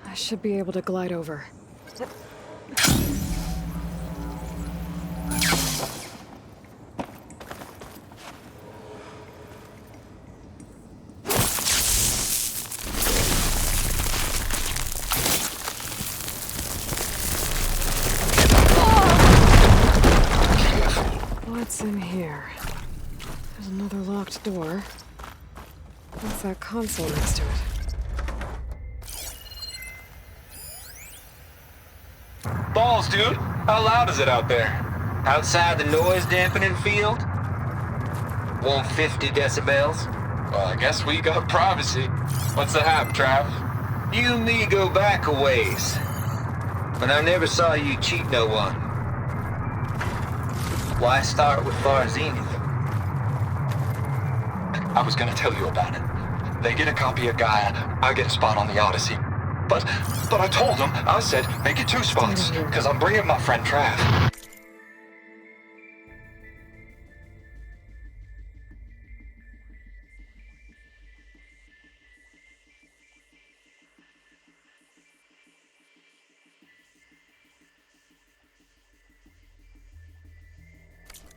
I should be able to glide over. What's in here? There's another locked door. What's that console next to it?
Balls, dude. How loud is it out there? Outside the noise dampening field? 150 decibels?
Well, I guess we got privacy. What's the hap, Trav?
You and me go back a ways. But I never saw you cheat no one. Why start with Far Zenith?
I was gonna tell you about it. They get a copy of Gaia, I get a spot on the Odyssey. But I told them, I said, make it 2 spots, because I'm bringing my friend Trav.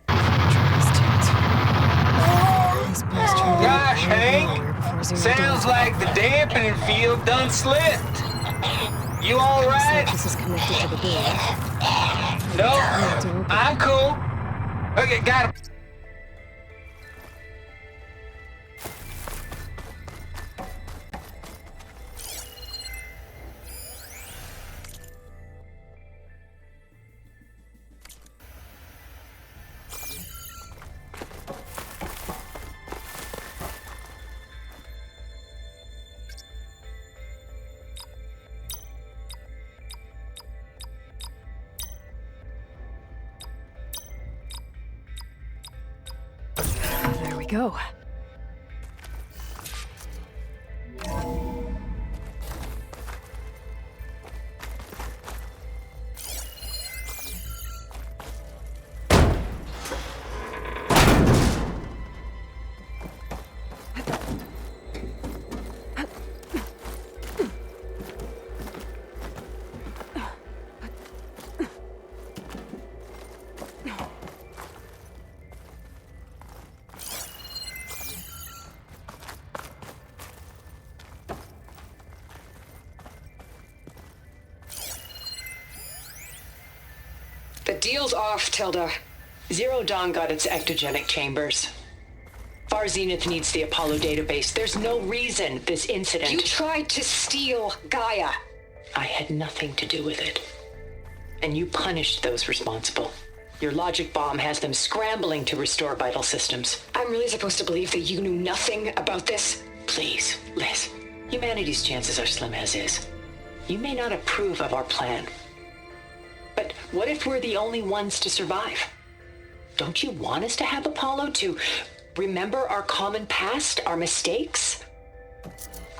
Travis Tate.
Hank. Sounds like the dampening field done slipped. You all right?
This is connected to the door.
No, I'm cool. Okay, got him.
There we go.
The deal's off, Tilda. Zero Dawn got its ectogenic chambers. Far Zenith needs the Apollo database. There's no reason this incident...
You tried to steal Gaia.
I had nothing to do with it. And you punished those responsible. Your logic bomb has them scrambling to restore vital systems.
I'm really supposed to believe that you knew nothing about this?
Please, Liz. Humanity's chances are slim as is. You may not approve of our plan. But what if we're the only ones to survive? Don't you want us to have Apollo to remember our common past, our mistakes?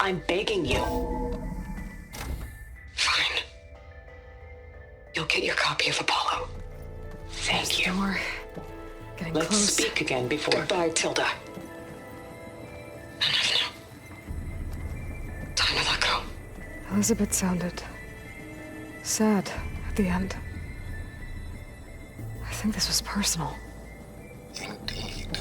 I'm begging you.
Fine. You'll get your copy of Apollo.
Thank you.
Door. Getting
Let's
close.
speak again before...
Goodbye, Tilda. No. Time to let go.
Elizabeth sounded sad at the end. I think this was personal.
Indeed.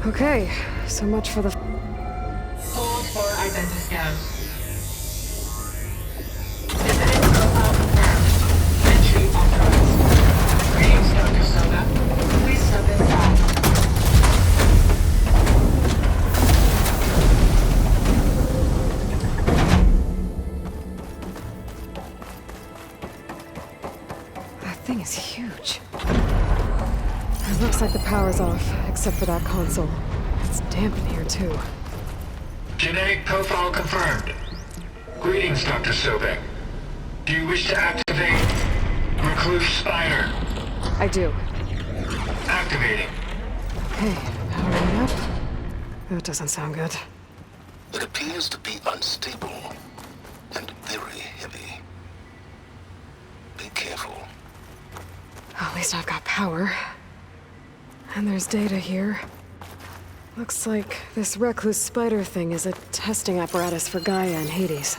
Okay, so much for the...
Hold for identity scan. Visiting profile confirmed. Entry authorized. Greetings, Dr. Soda. Please step inside.
That thing is huge. It looks like the power's off, except for that console. It's damp in here, too.
Genetic profile confirmed. Greetings, Dr. Sobek. Do you wish to activate Recluse Spider?
I do.
Activating.
Okay, powering up. That doesn't sound good.
It appears to be unstable and very heavy. Be careful.
At least I've got power. And there's data here. Looks like this recluse spider thing is a testing apparatus for Gaia and Hades.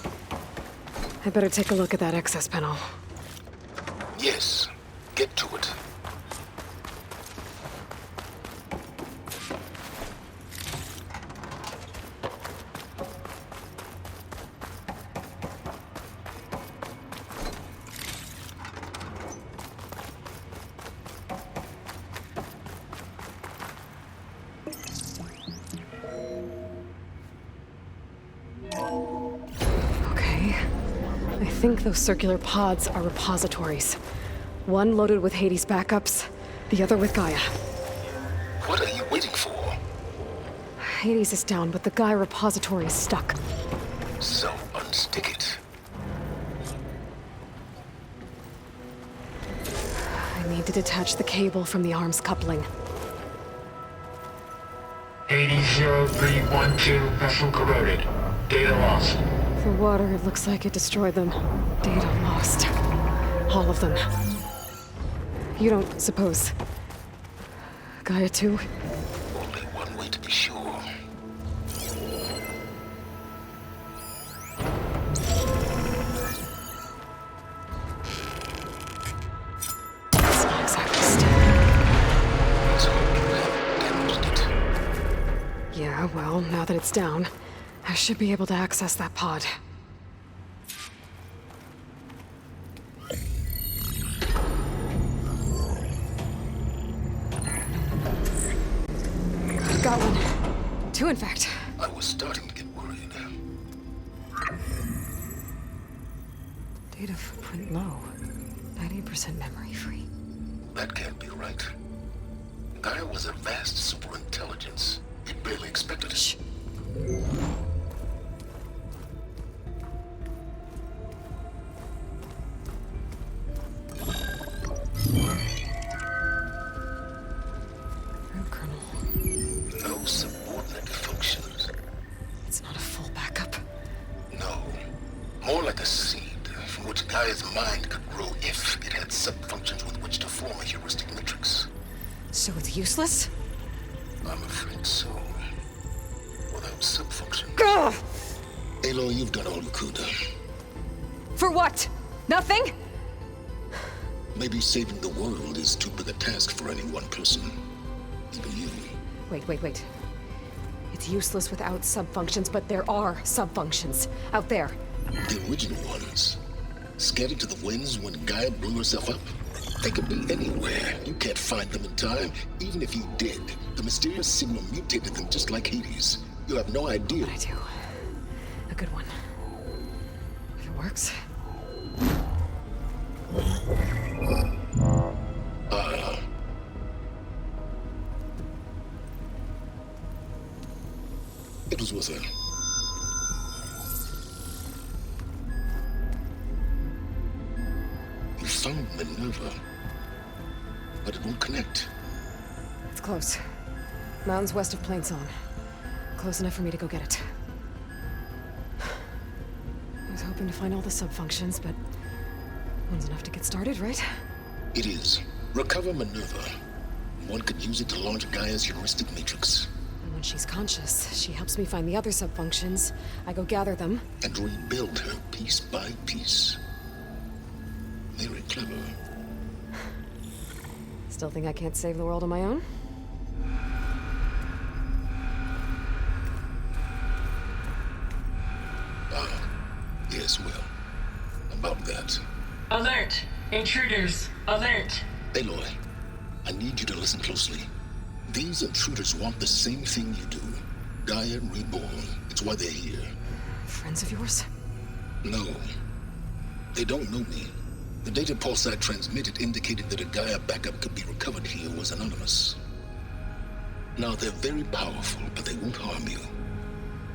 I better take a look at that access panel.
Yes, get to it.
Okay. I think those circular pods are repositories. One loaded with Hades backups, the other with Gaia.
What are you waiting for?
Hades is down, but the Gaia repository is stuck.
So unstick it.
I need to detach the cable from the arms coupling.
80-0312 vessel corroded. Data lost.
The water, it looks like it destroyed them. Data lost. All of them. You don't suppose... Gaia too?
Only one way to be sure.
It's not exactly stable.
So you have damaged it.
Yeah, well, now that it's down, I should be able to access that pod. Got one. Two, in fact.
I was starting to get worried.
Data footprint low. 90% memory free.
That can't be right. Gaia was a vast superintelligence. We barely expected it.
Shh. Third kernel.
No subordinate functions.
It's not a full backup.
No. More like a seed from which Gaia's mind could grow if it had sub-functions with which to form a heuristic matrix.
So it's useless?
I'm afraid so. Without sub-functions.
Gah!
Aloy, you've done all you could.
For what? Nothing?
Maybe saving the world is too big a task for any one person. Even you.
Wait. It's useless without sub-functions, but there are sub-functions out there.
The original ones. Scattered to the winds when Gaia blew herself up. They could be anywhere. You can't find them in time. Even if you did, the mysterious signal mutated them just like Hades. You have no idea.
I do. A good one. If it works.
It was with her. You found Minerva, but it won't connect.
It's close. Mountains west of Plainzone. Close enough for me to go get it. I was hoping to find all the sub-functions, but one's enough to get started, right?
It is. Recover Minerva. One could use it to launch Gaia's heuristic matrix.
And when she's conscious, she helps me find the other sub-functions. I go gather them.
And rebuild her piece by piece. Very clever.
Still think I can't save the world on my own?
Yes, well, about that.
Alert! Intruders! Alert!
Aloy, I need you to listen closely. These intruders want the same thing you do. Gaia reborn. It's why they're here.
Friends of yours?
No. They don't know me. The data pulse I transmitted indicated that a Gaia backup could be recovered here was anonymous. Now, they're very powerful, but they won't harm you.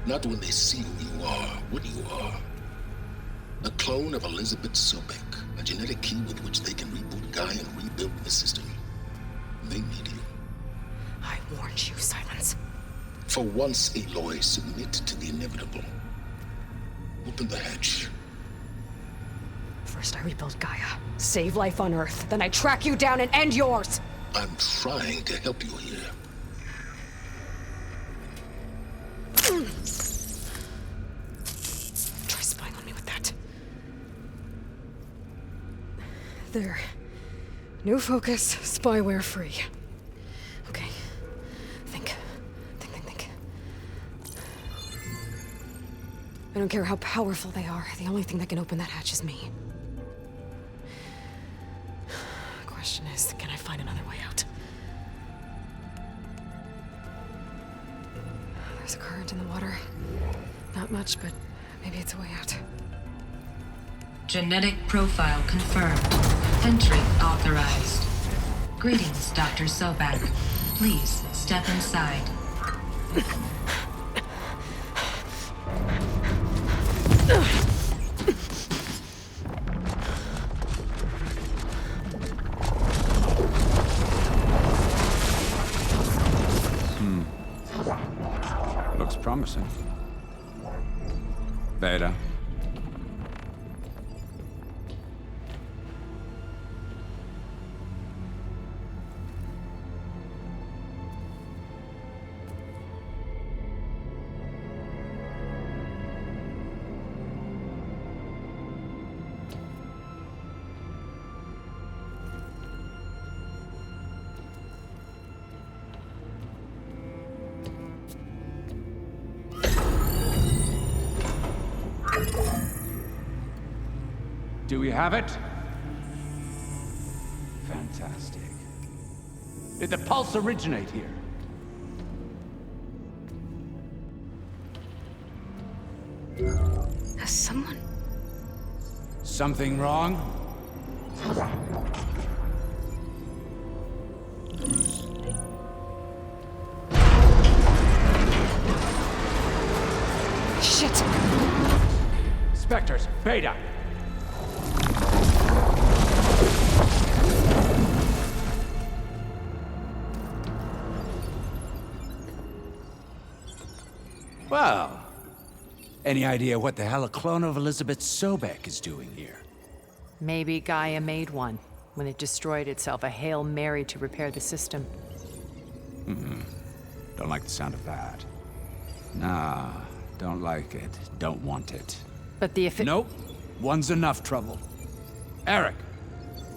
Not when they see who you are, what you are. A clone of Elizabeth Sobek, a genetic key with which they can reboot Gaia and rebuild the system. They need you.
I warned you, Silence.
For once, Aloy, submit to the inevitable. Open the hatch.
First I rebuild Gaia, save life on Earth, then I track you down and end yours!
I'm trying to help you here.
there. New focus, spyware free. Okay. Think. I don't care how powerful they are. The only thing that can open that hatch is me. Question is, can I find another way out? There's a current in the water. Not much, but maybe it's a way out.
Genetic profile confirmed. Entry authorized. Greetings, Dr. Sobak. Please step inside.
Looks promising. Beta. Do we have it? Fantastic. Did the pulse originate here?
Has someone...
Something wrong?
Shit!
Spectres, Beta! Well, any idea what the hell a clone of Elizabeth Sobek is doing here?
Maybe Gaia made one when it destroyed itself, a Hail Mary to repair the system.
Don't like the sound of that. Nah, don't like it. Don't want it.
But the
Nope. One's enough trouble. Eric.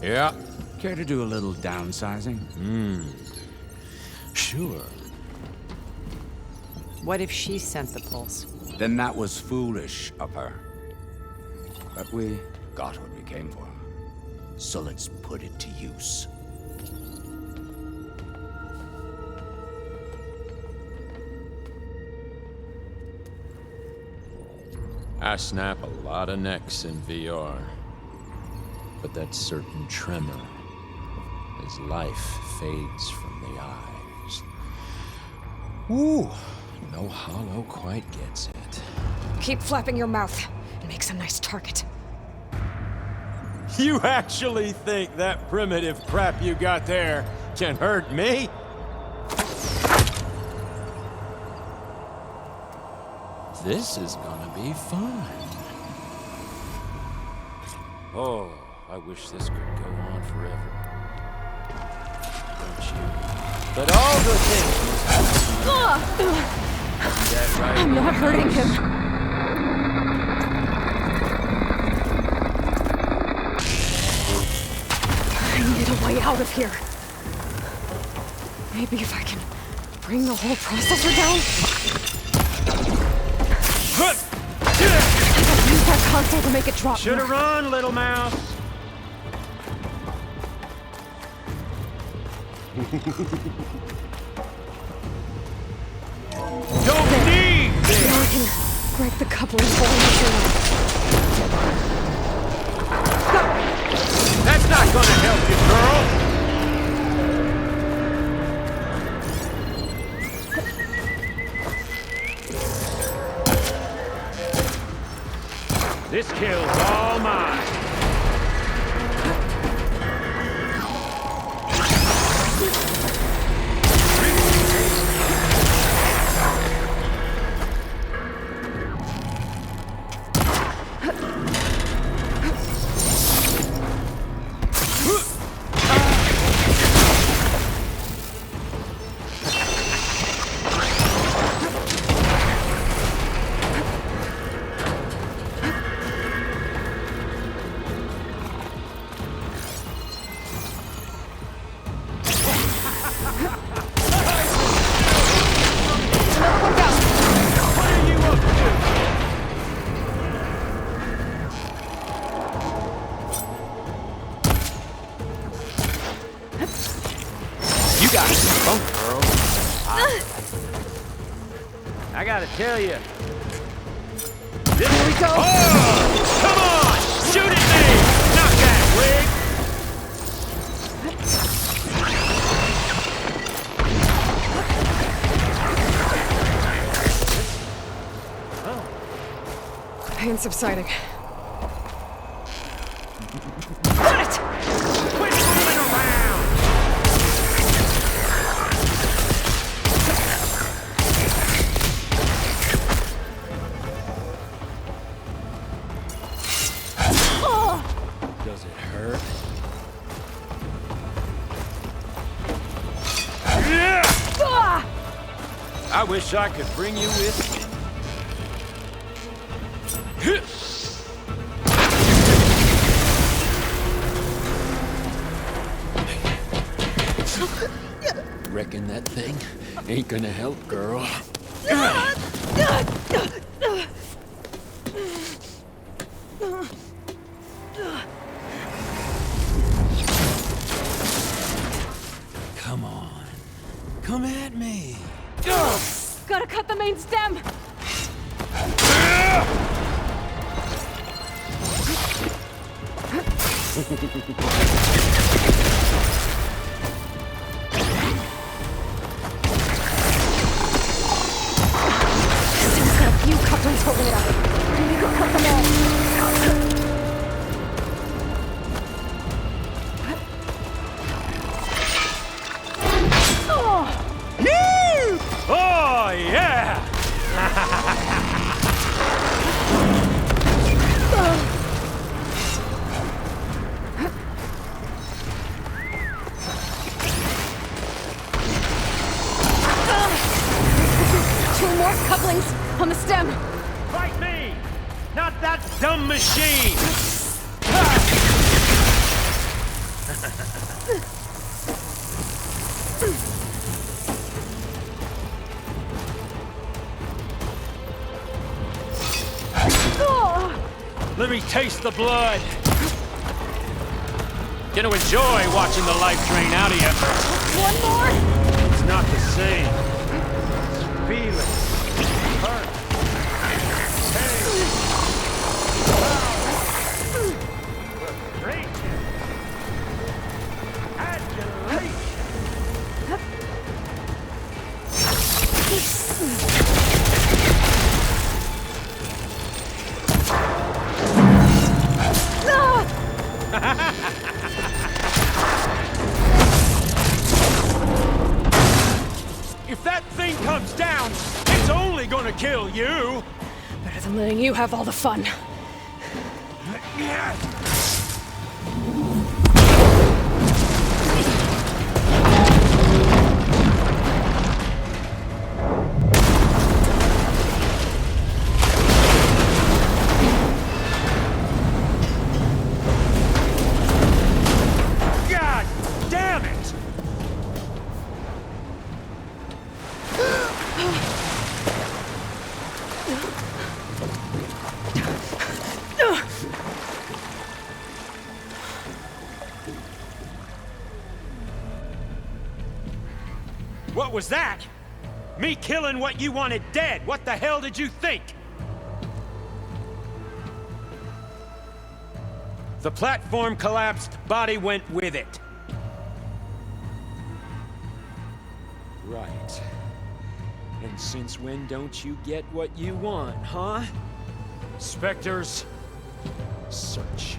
Yeah?
Care to do a little downsizing?
Sure.
What if she sent the pulse?
Then that was foolish of her. But we got what we came for. So let's put it to use.
I snap a lot of necks in VR. But that certain tremor as life fades from the eyes. Ooh, no hollow quite gets it.
Keep flapping your mouth. It makes a nice target.
You actually think that primitive crap you got there can hurt me? This is gonna be fun. Oh, I wish this could go on forever. Don't you? But all the things... Right?
I'm not hurting him. I need a way out of here. Maybe if I can bring the whole processor down? Use that console to make it drop.
Should've run, little mouse.
Don't need this!
Now I can break the coupling holding the chain.
That's not gonna help you, girl!
This kill's all mine. got spunk, girl. I gotta tell you. Here we go. Oh! Come on! Shoot at me! Knock that, wig!
Pain subsiding.
Got it! Quit moving around! Does it hurt? Yeah! I wish I could bring you with me. Reckon that thing ain't gonna help, girl. Come on. Come at me.
Gotta cut the main stem! Stem's got a few couplings holding it up. We need to go cut them all.
Oh, yeah!
Two more couplings on the stem.
Fight me! Not that dumb machine! Let me taste the blood. Gonna enjoy watching the life drain out of you.
One more?
It's not the same. Feel it. Hurt. Pain. Frustration. Adulation. If that thing comes down, it's only gonna kill you!
Better than letting you have all the fun.
God damn it! What was that? Me killing what you wanted dead. What the hell did you think? The platform collapsed, body went with it. Right. And since when don't you get what you want, huh? Spectres, search.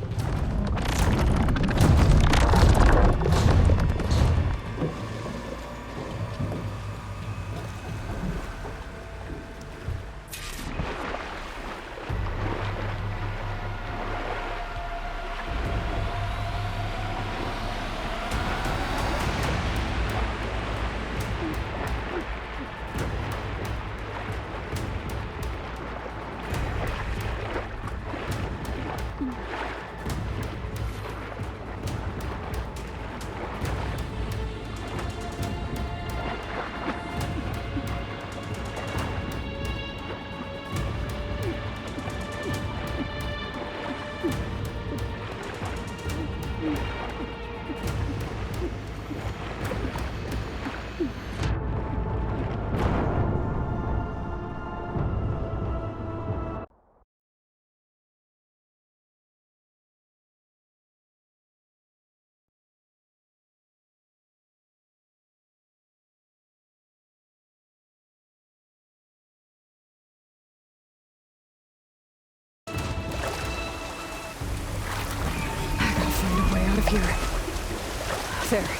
here.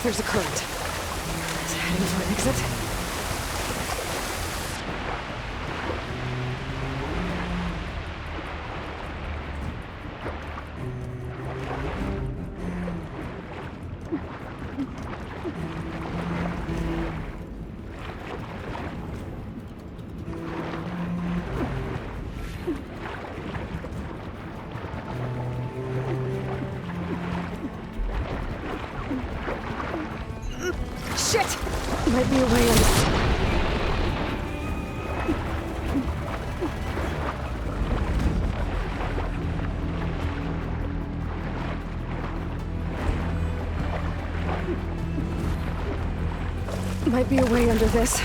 There's a current. Is it heading for an exit? Shit! Might be a way under... Might be a way under this.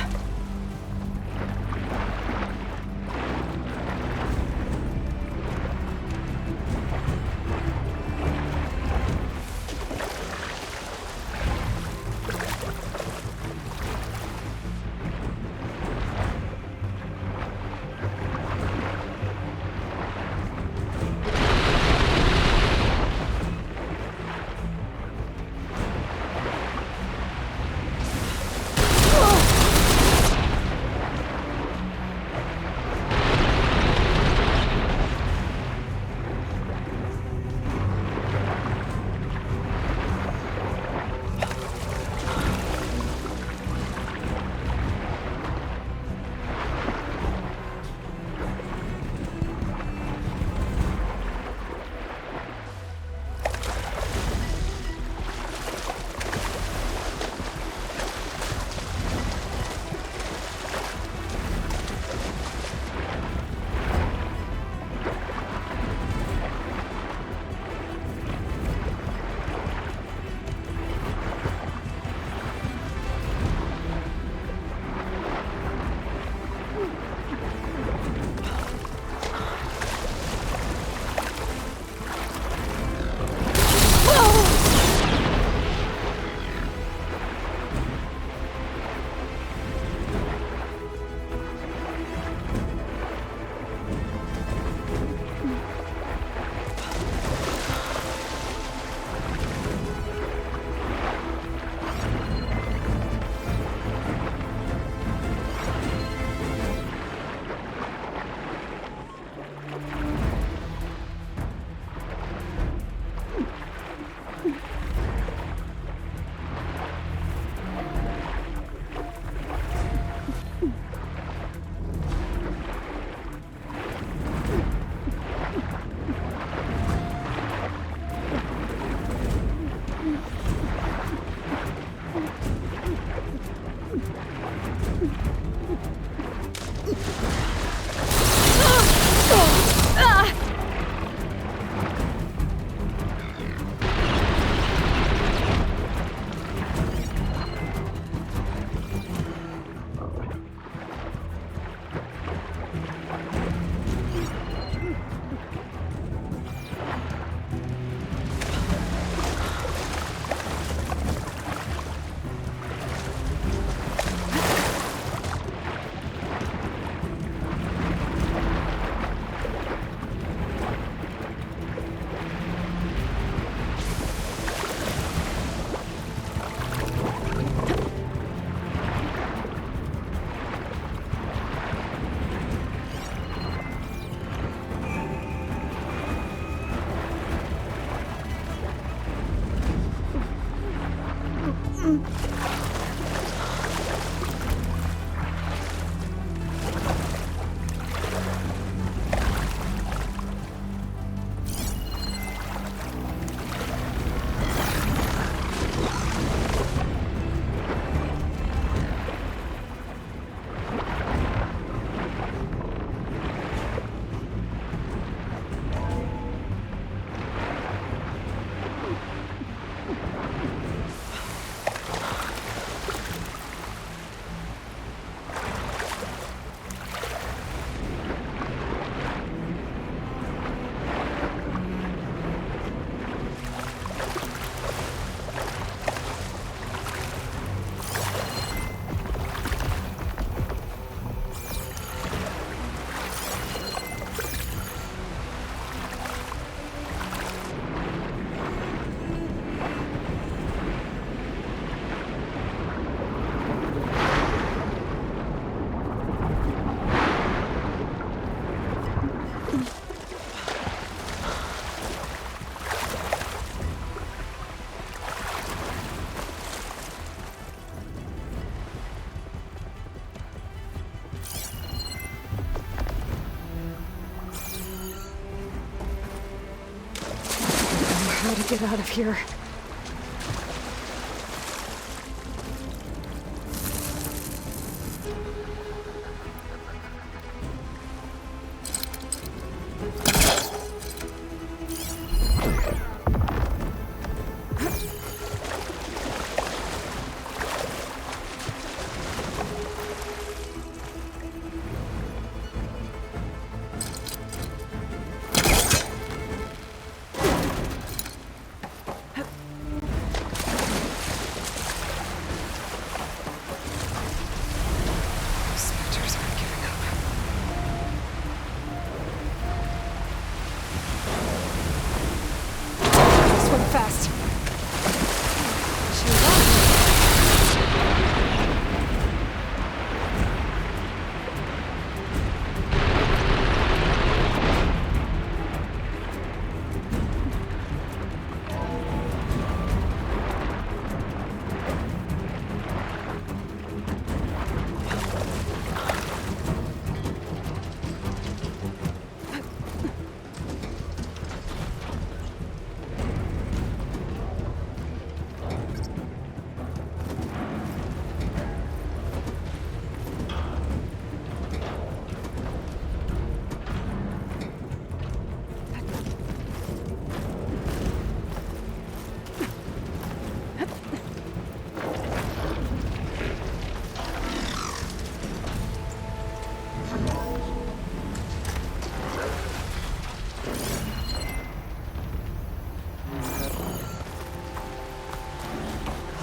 to get out of here.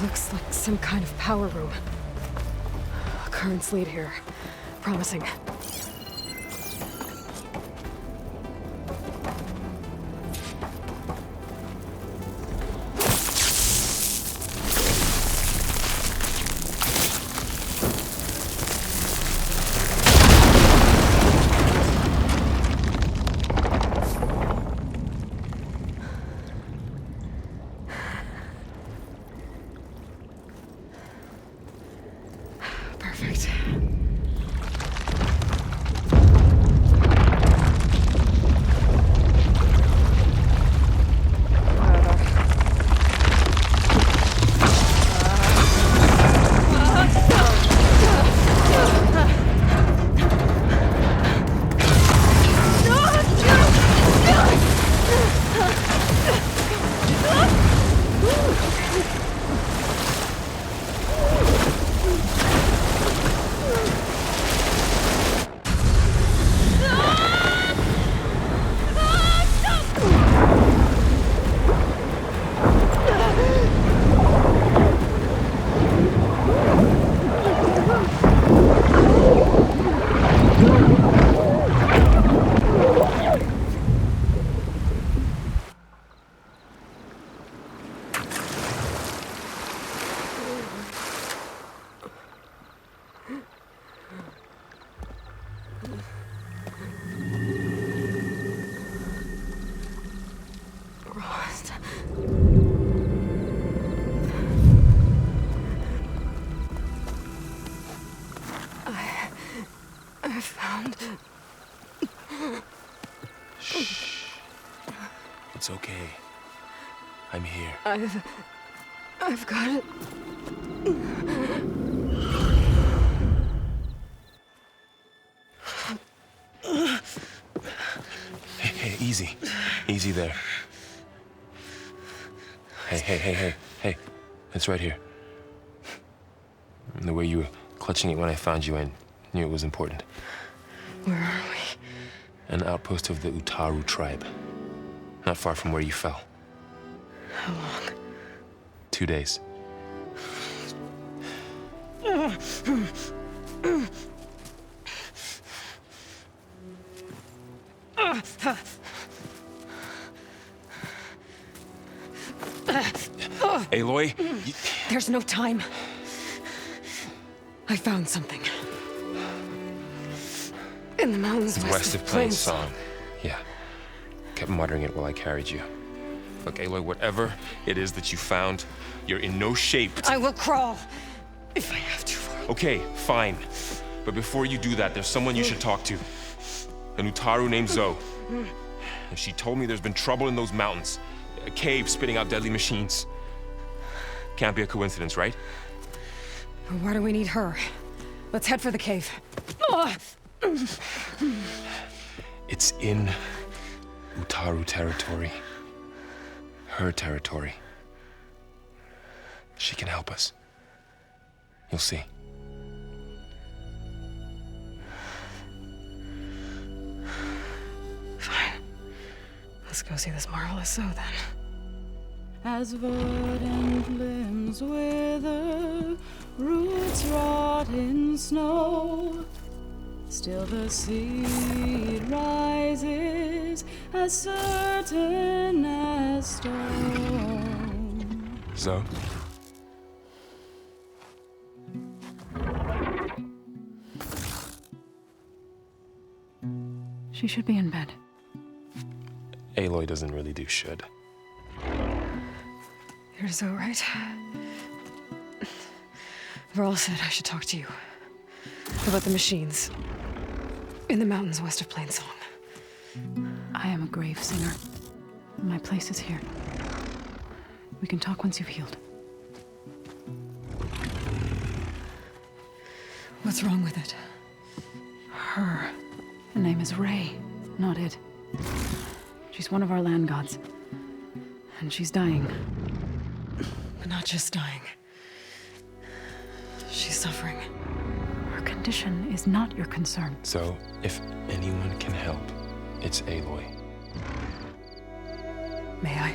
Looks like some kind of power room. Currents lead here. Promising. Perfect. I found...
Shh. It's okay. I'm here.
I've got it.
Hey, easy. Easy there. Hey. It's right here. The way you were clutching it when I found you, I knew it was important.
Where are we?
An outpost of the Utaru tribe. Not far from where you fell.
How long?
2 days. Aloy,
There's no time. I found something. In the mountains
west of Plains Song. Yeah. Kept muttering it while I carried you. Look, Aloy, whatever it is that you found, you're in no shape.
I will crawl, if I have to.
Okay, fine. But before you do that, there's someone you should talk to. An Utaru named Zoe. And she told me there's been trouble in those mountains. A cave spitting out deadly machines. Can't be a coincidence, right?
Why do we need her? Let's head for the cave.
It's in Utaru territory. Her territory. She can help us. You'll see.
Fine. Let's go see this marvelous sow then.
As verdant limbs wither, roots rot in snow, still the seed rises as certain as stone.
So?
She should be in bed.
Aloy doesn't really do should.
You're so right. Varl said I should talk to you about the machines in the mountains west of Plainsong.
I am a grave singer. My place is here. We can talk once you've healed.
What's wrong with it?
Her. The name is Ray, not it. She's one of our land gods. And she's dying.
But not just dying. She's suffering.
Her condition is not your concern.
So, if anyone can help, it's Aloy.
May I?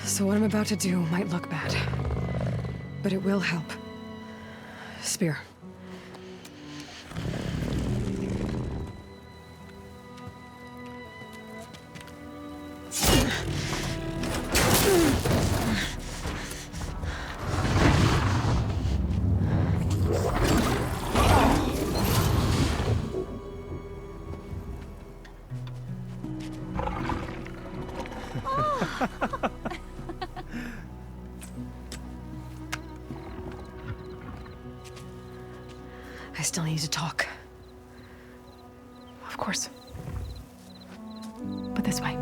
So what I'm about to do might look bad, but it will help. Spear. I still need to talk.
Of course. But this way.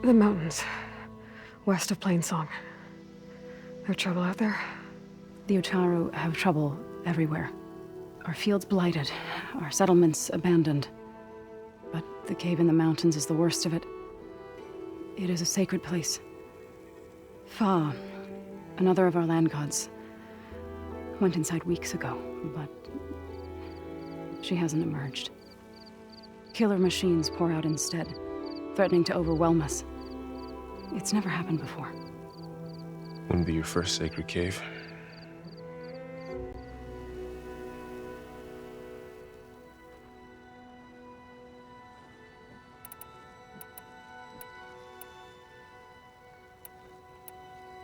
The mountains, west of Plainsong. There trouble out there?
The Utaru have trouble everywhere. Our fields blighted, our settlements abandoned. But the cave in the mountains is the worst of it. It is a sacred place. Fa, another of our land gods, went inside weeks ago, but she hasn't emerged. Killer machines pour out instead, threatening to overwhelm us. It's never happened before.
Wouldn't be your first sacred cave.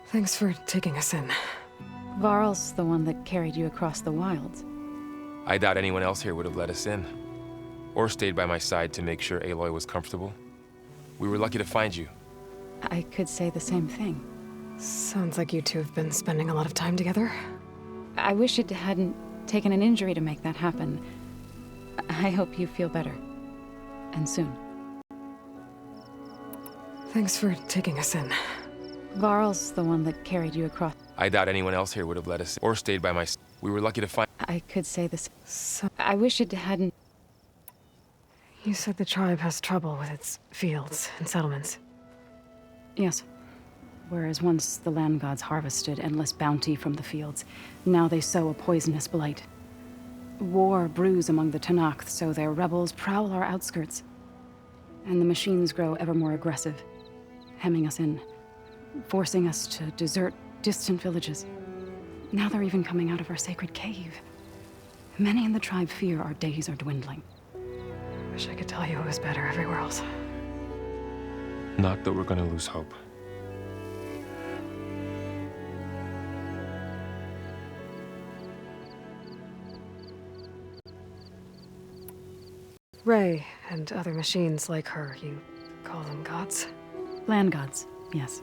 Thanks for taking us in.
Varl's the one that carried you across the wilds.
I doubt anyone else here would have let us in. Or stayed by my side to make sure Aloy was comfortable. We were lucky to find you.
I could say the same thing.
Sounds like you two have been spending a lot of time together.
I wish it hadn't taken an injury to make that happen. I hope you feel better. And soon.
Thanks for taking us in.
Varl's the one that carried you across.
I doubt anyone else here would have let us in. Or stayed by my side. We were lucky to find...
I could say the same. I wish it hadn't...
You said the tribe has trouble with its fields and settlements.
Yes. Whereas once the land gods harvested endless bounty from the fields, now they sow a poisonous blight. War brews among the Tenakth, so their rebels prowl our outskirts. And the machines grow ever more aggressive, hemming us in, forcing us to desert distant villages. Now they're even coming out of our sacred cave. Many in the tribe fear our days are dwindling.
Wish I could tell you it was better everywhere else.
Not that we're gonna lose hope.
Ray and other machines like her, you call them gods?
Land gods, yes.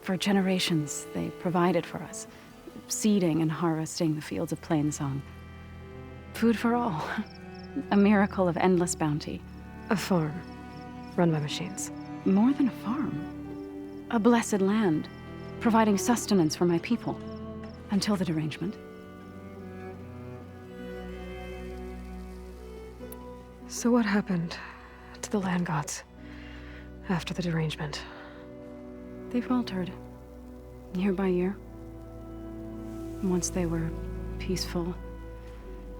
For generations, they provided for us, seeding and harvesting the fields of Plainsong. Food for all. A miracle of endless bounty.
A farm, run by machines.
More than a farm. A blessed land, providing sustenance for my people. Until the derangement.
So what happened to the land gods after the derangement?
They faltered, year by year. Once they were peaceful.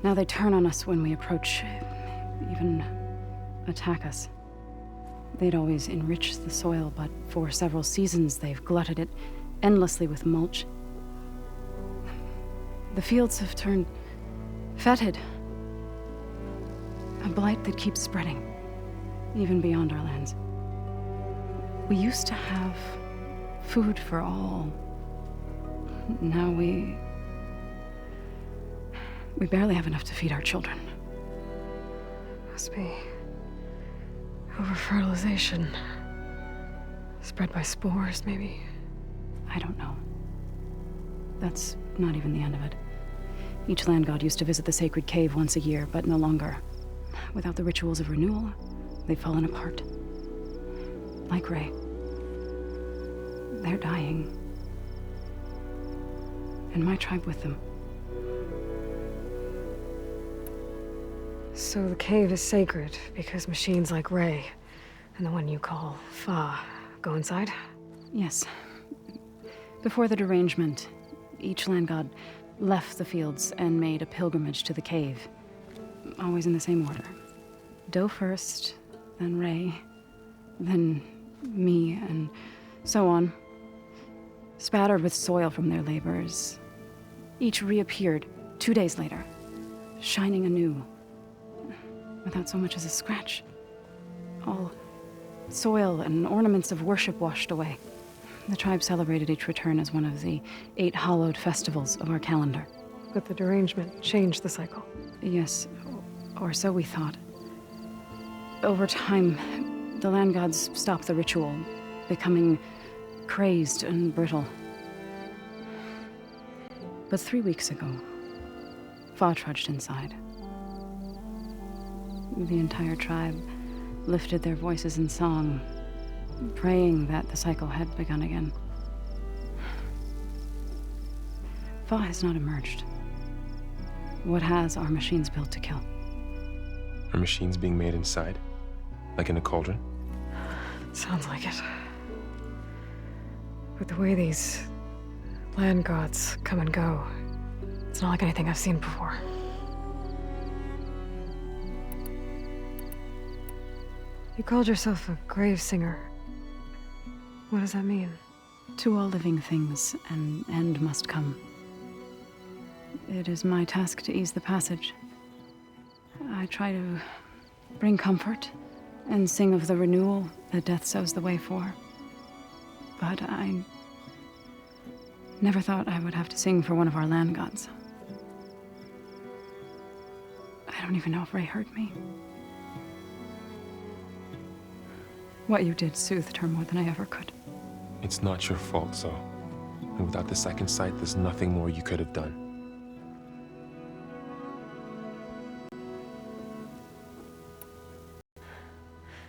Now they turn on us when we approach, even attack us. They'd always enriched the soil, but for several seasons they've glutted it endlessly with mulch. The fields have turned fetid. A blight that keeps spreading, even beyond our lands. We used to have food for all. Now we barely have enough to feed our children.
Must be over-fertilization. Spread by spores, maybe?
I don't know. That's not even the end of it. Each land god used to visit the sacred cave once a year, but no longer. Without the rituals of renewal, they've fallen apart. Like Ray. They're dying. And my tribe with them.
So the cave is sacred because machines like Ray and the one you call Fa go inside?
Yes. Before the derangement, each land god left the fields and made a pilgrimage to the cave. Always in the same order. Doe first, then Ray, then me, and so on. Spattered with soil from their labors. Each reappeared 2 days later, shining anew, without so much as a scratch. All soil and ornaments of worship washed away. The tribe celebrated each return as one of the 8 hallowed festivals of our calendar.
But the derangement changed the cycle.
Yes, or so we thought. Over time, the land gods stopped the ritual, becoming crazed and brittle. But 3 weeks ago, Fa trudged inside. The entire tribe lifted their voices in song, praying that the cycle had begun again. Fa has not emerged. What has are machines built to kill?
Are machines being made inside? Like in a cauldron?
Sounds like it. But the way these land gods come and go, it's not like anything I've seen before. You called yourself a grave singer. What does that mean?
To all living things, an end must come. It is my task to ease the passage. I try to bring comfort and sing of the renewal that death sows the way for. But I never thought I would have to sing for one of our land gods. I don't even know if Ray heard me. What you did soothed her more than I ever could.
It's not your fault, Zoe. And without the second sight, there's nothing more you could have done.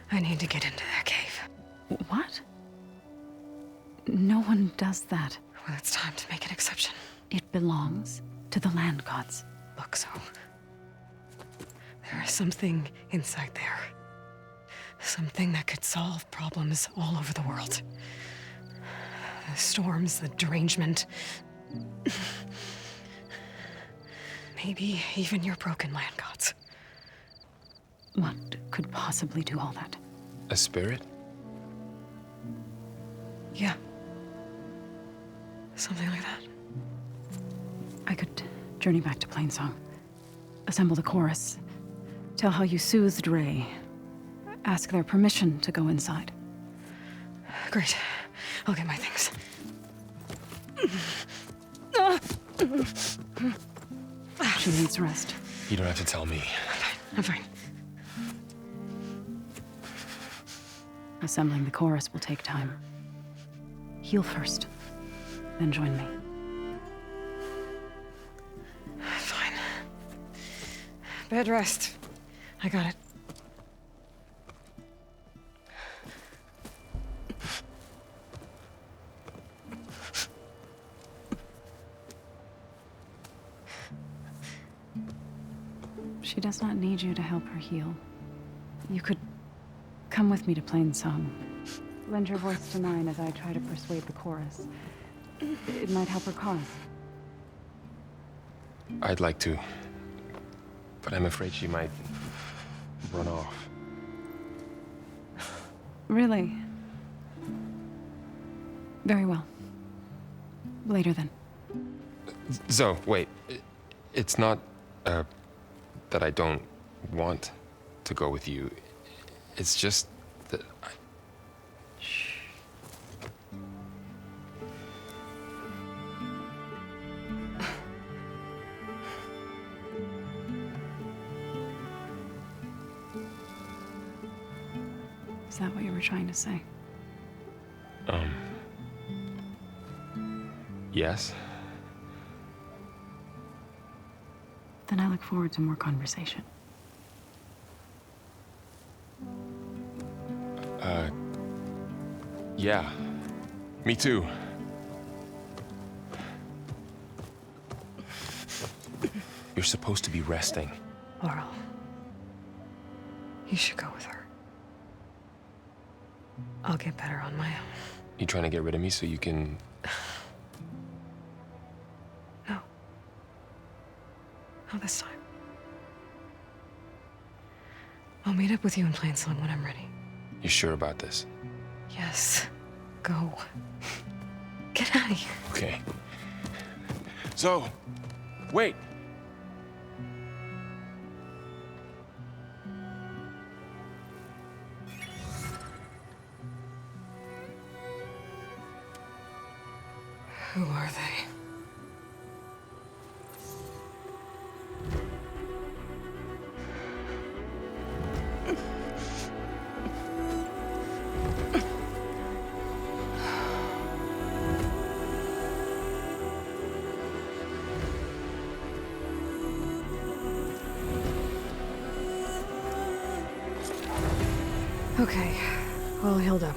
I need to get into that cave.
What? No one does that.
Well, it's time to make an exception.
It belongs to the land gods.
Look, Zoe. There is something inside there. Something that could solve problems all over the world. The storms, the derangement. Maybe even your broken land gods.
What could possibly do all that?
A spirit?
Yeah. Something like that.
I could journey back to Plainsong, assemble the chorus, Tell how you soothed Ray. Ask their permission to go inside.
Great. I'll get my things.
She needs rest.
You don't have to tell me.
I'm fine.
Assembling the chorus will take time. Heal first, then join me.
Fine. Bed rest. I got it.
She does not need you to help her heal. You could come with me to Plainsong. Lend your voice to mine as I try to persuade the chorus. It might help her cause.
I'd like to, but I'm afraid she might run off.
Really? Very well. Later then.
Zoe, wait. It's not, that I don't want to go with you. It's just that I...
Shh. Is that what you were trying to say?
Yes?
Then I look forward to more conversation.
Yeah. Me too. You're supposed to be resting.
Laurel. You should go with her. I'll get better on my own.
You trying to get rid of me so you can...
No. Not this time. I'll meet up with you in Plainsong when I'm ready.
You sure about this?
Yes. Go. Get out of here.
Okay. So, wait.
Who are they? Okay, all healed up.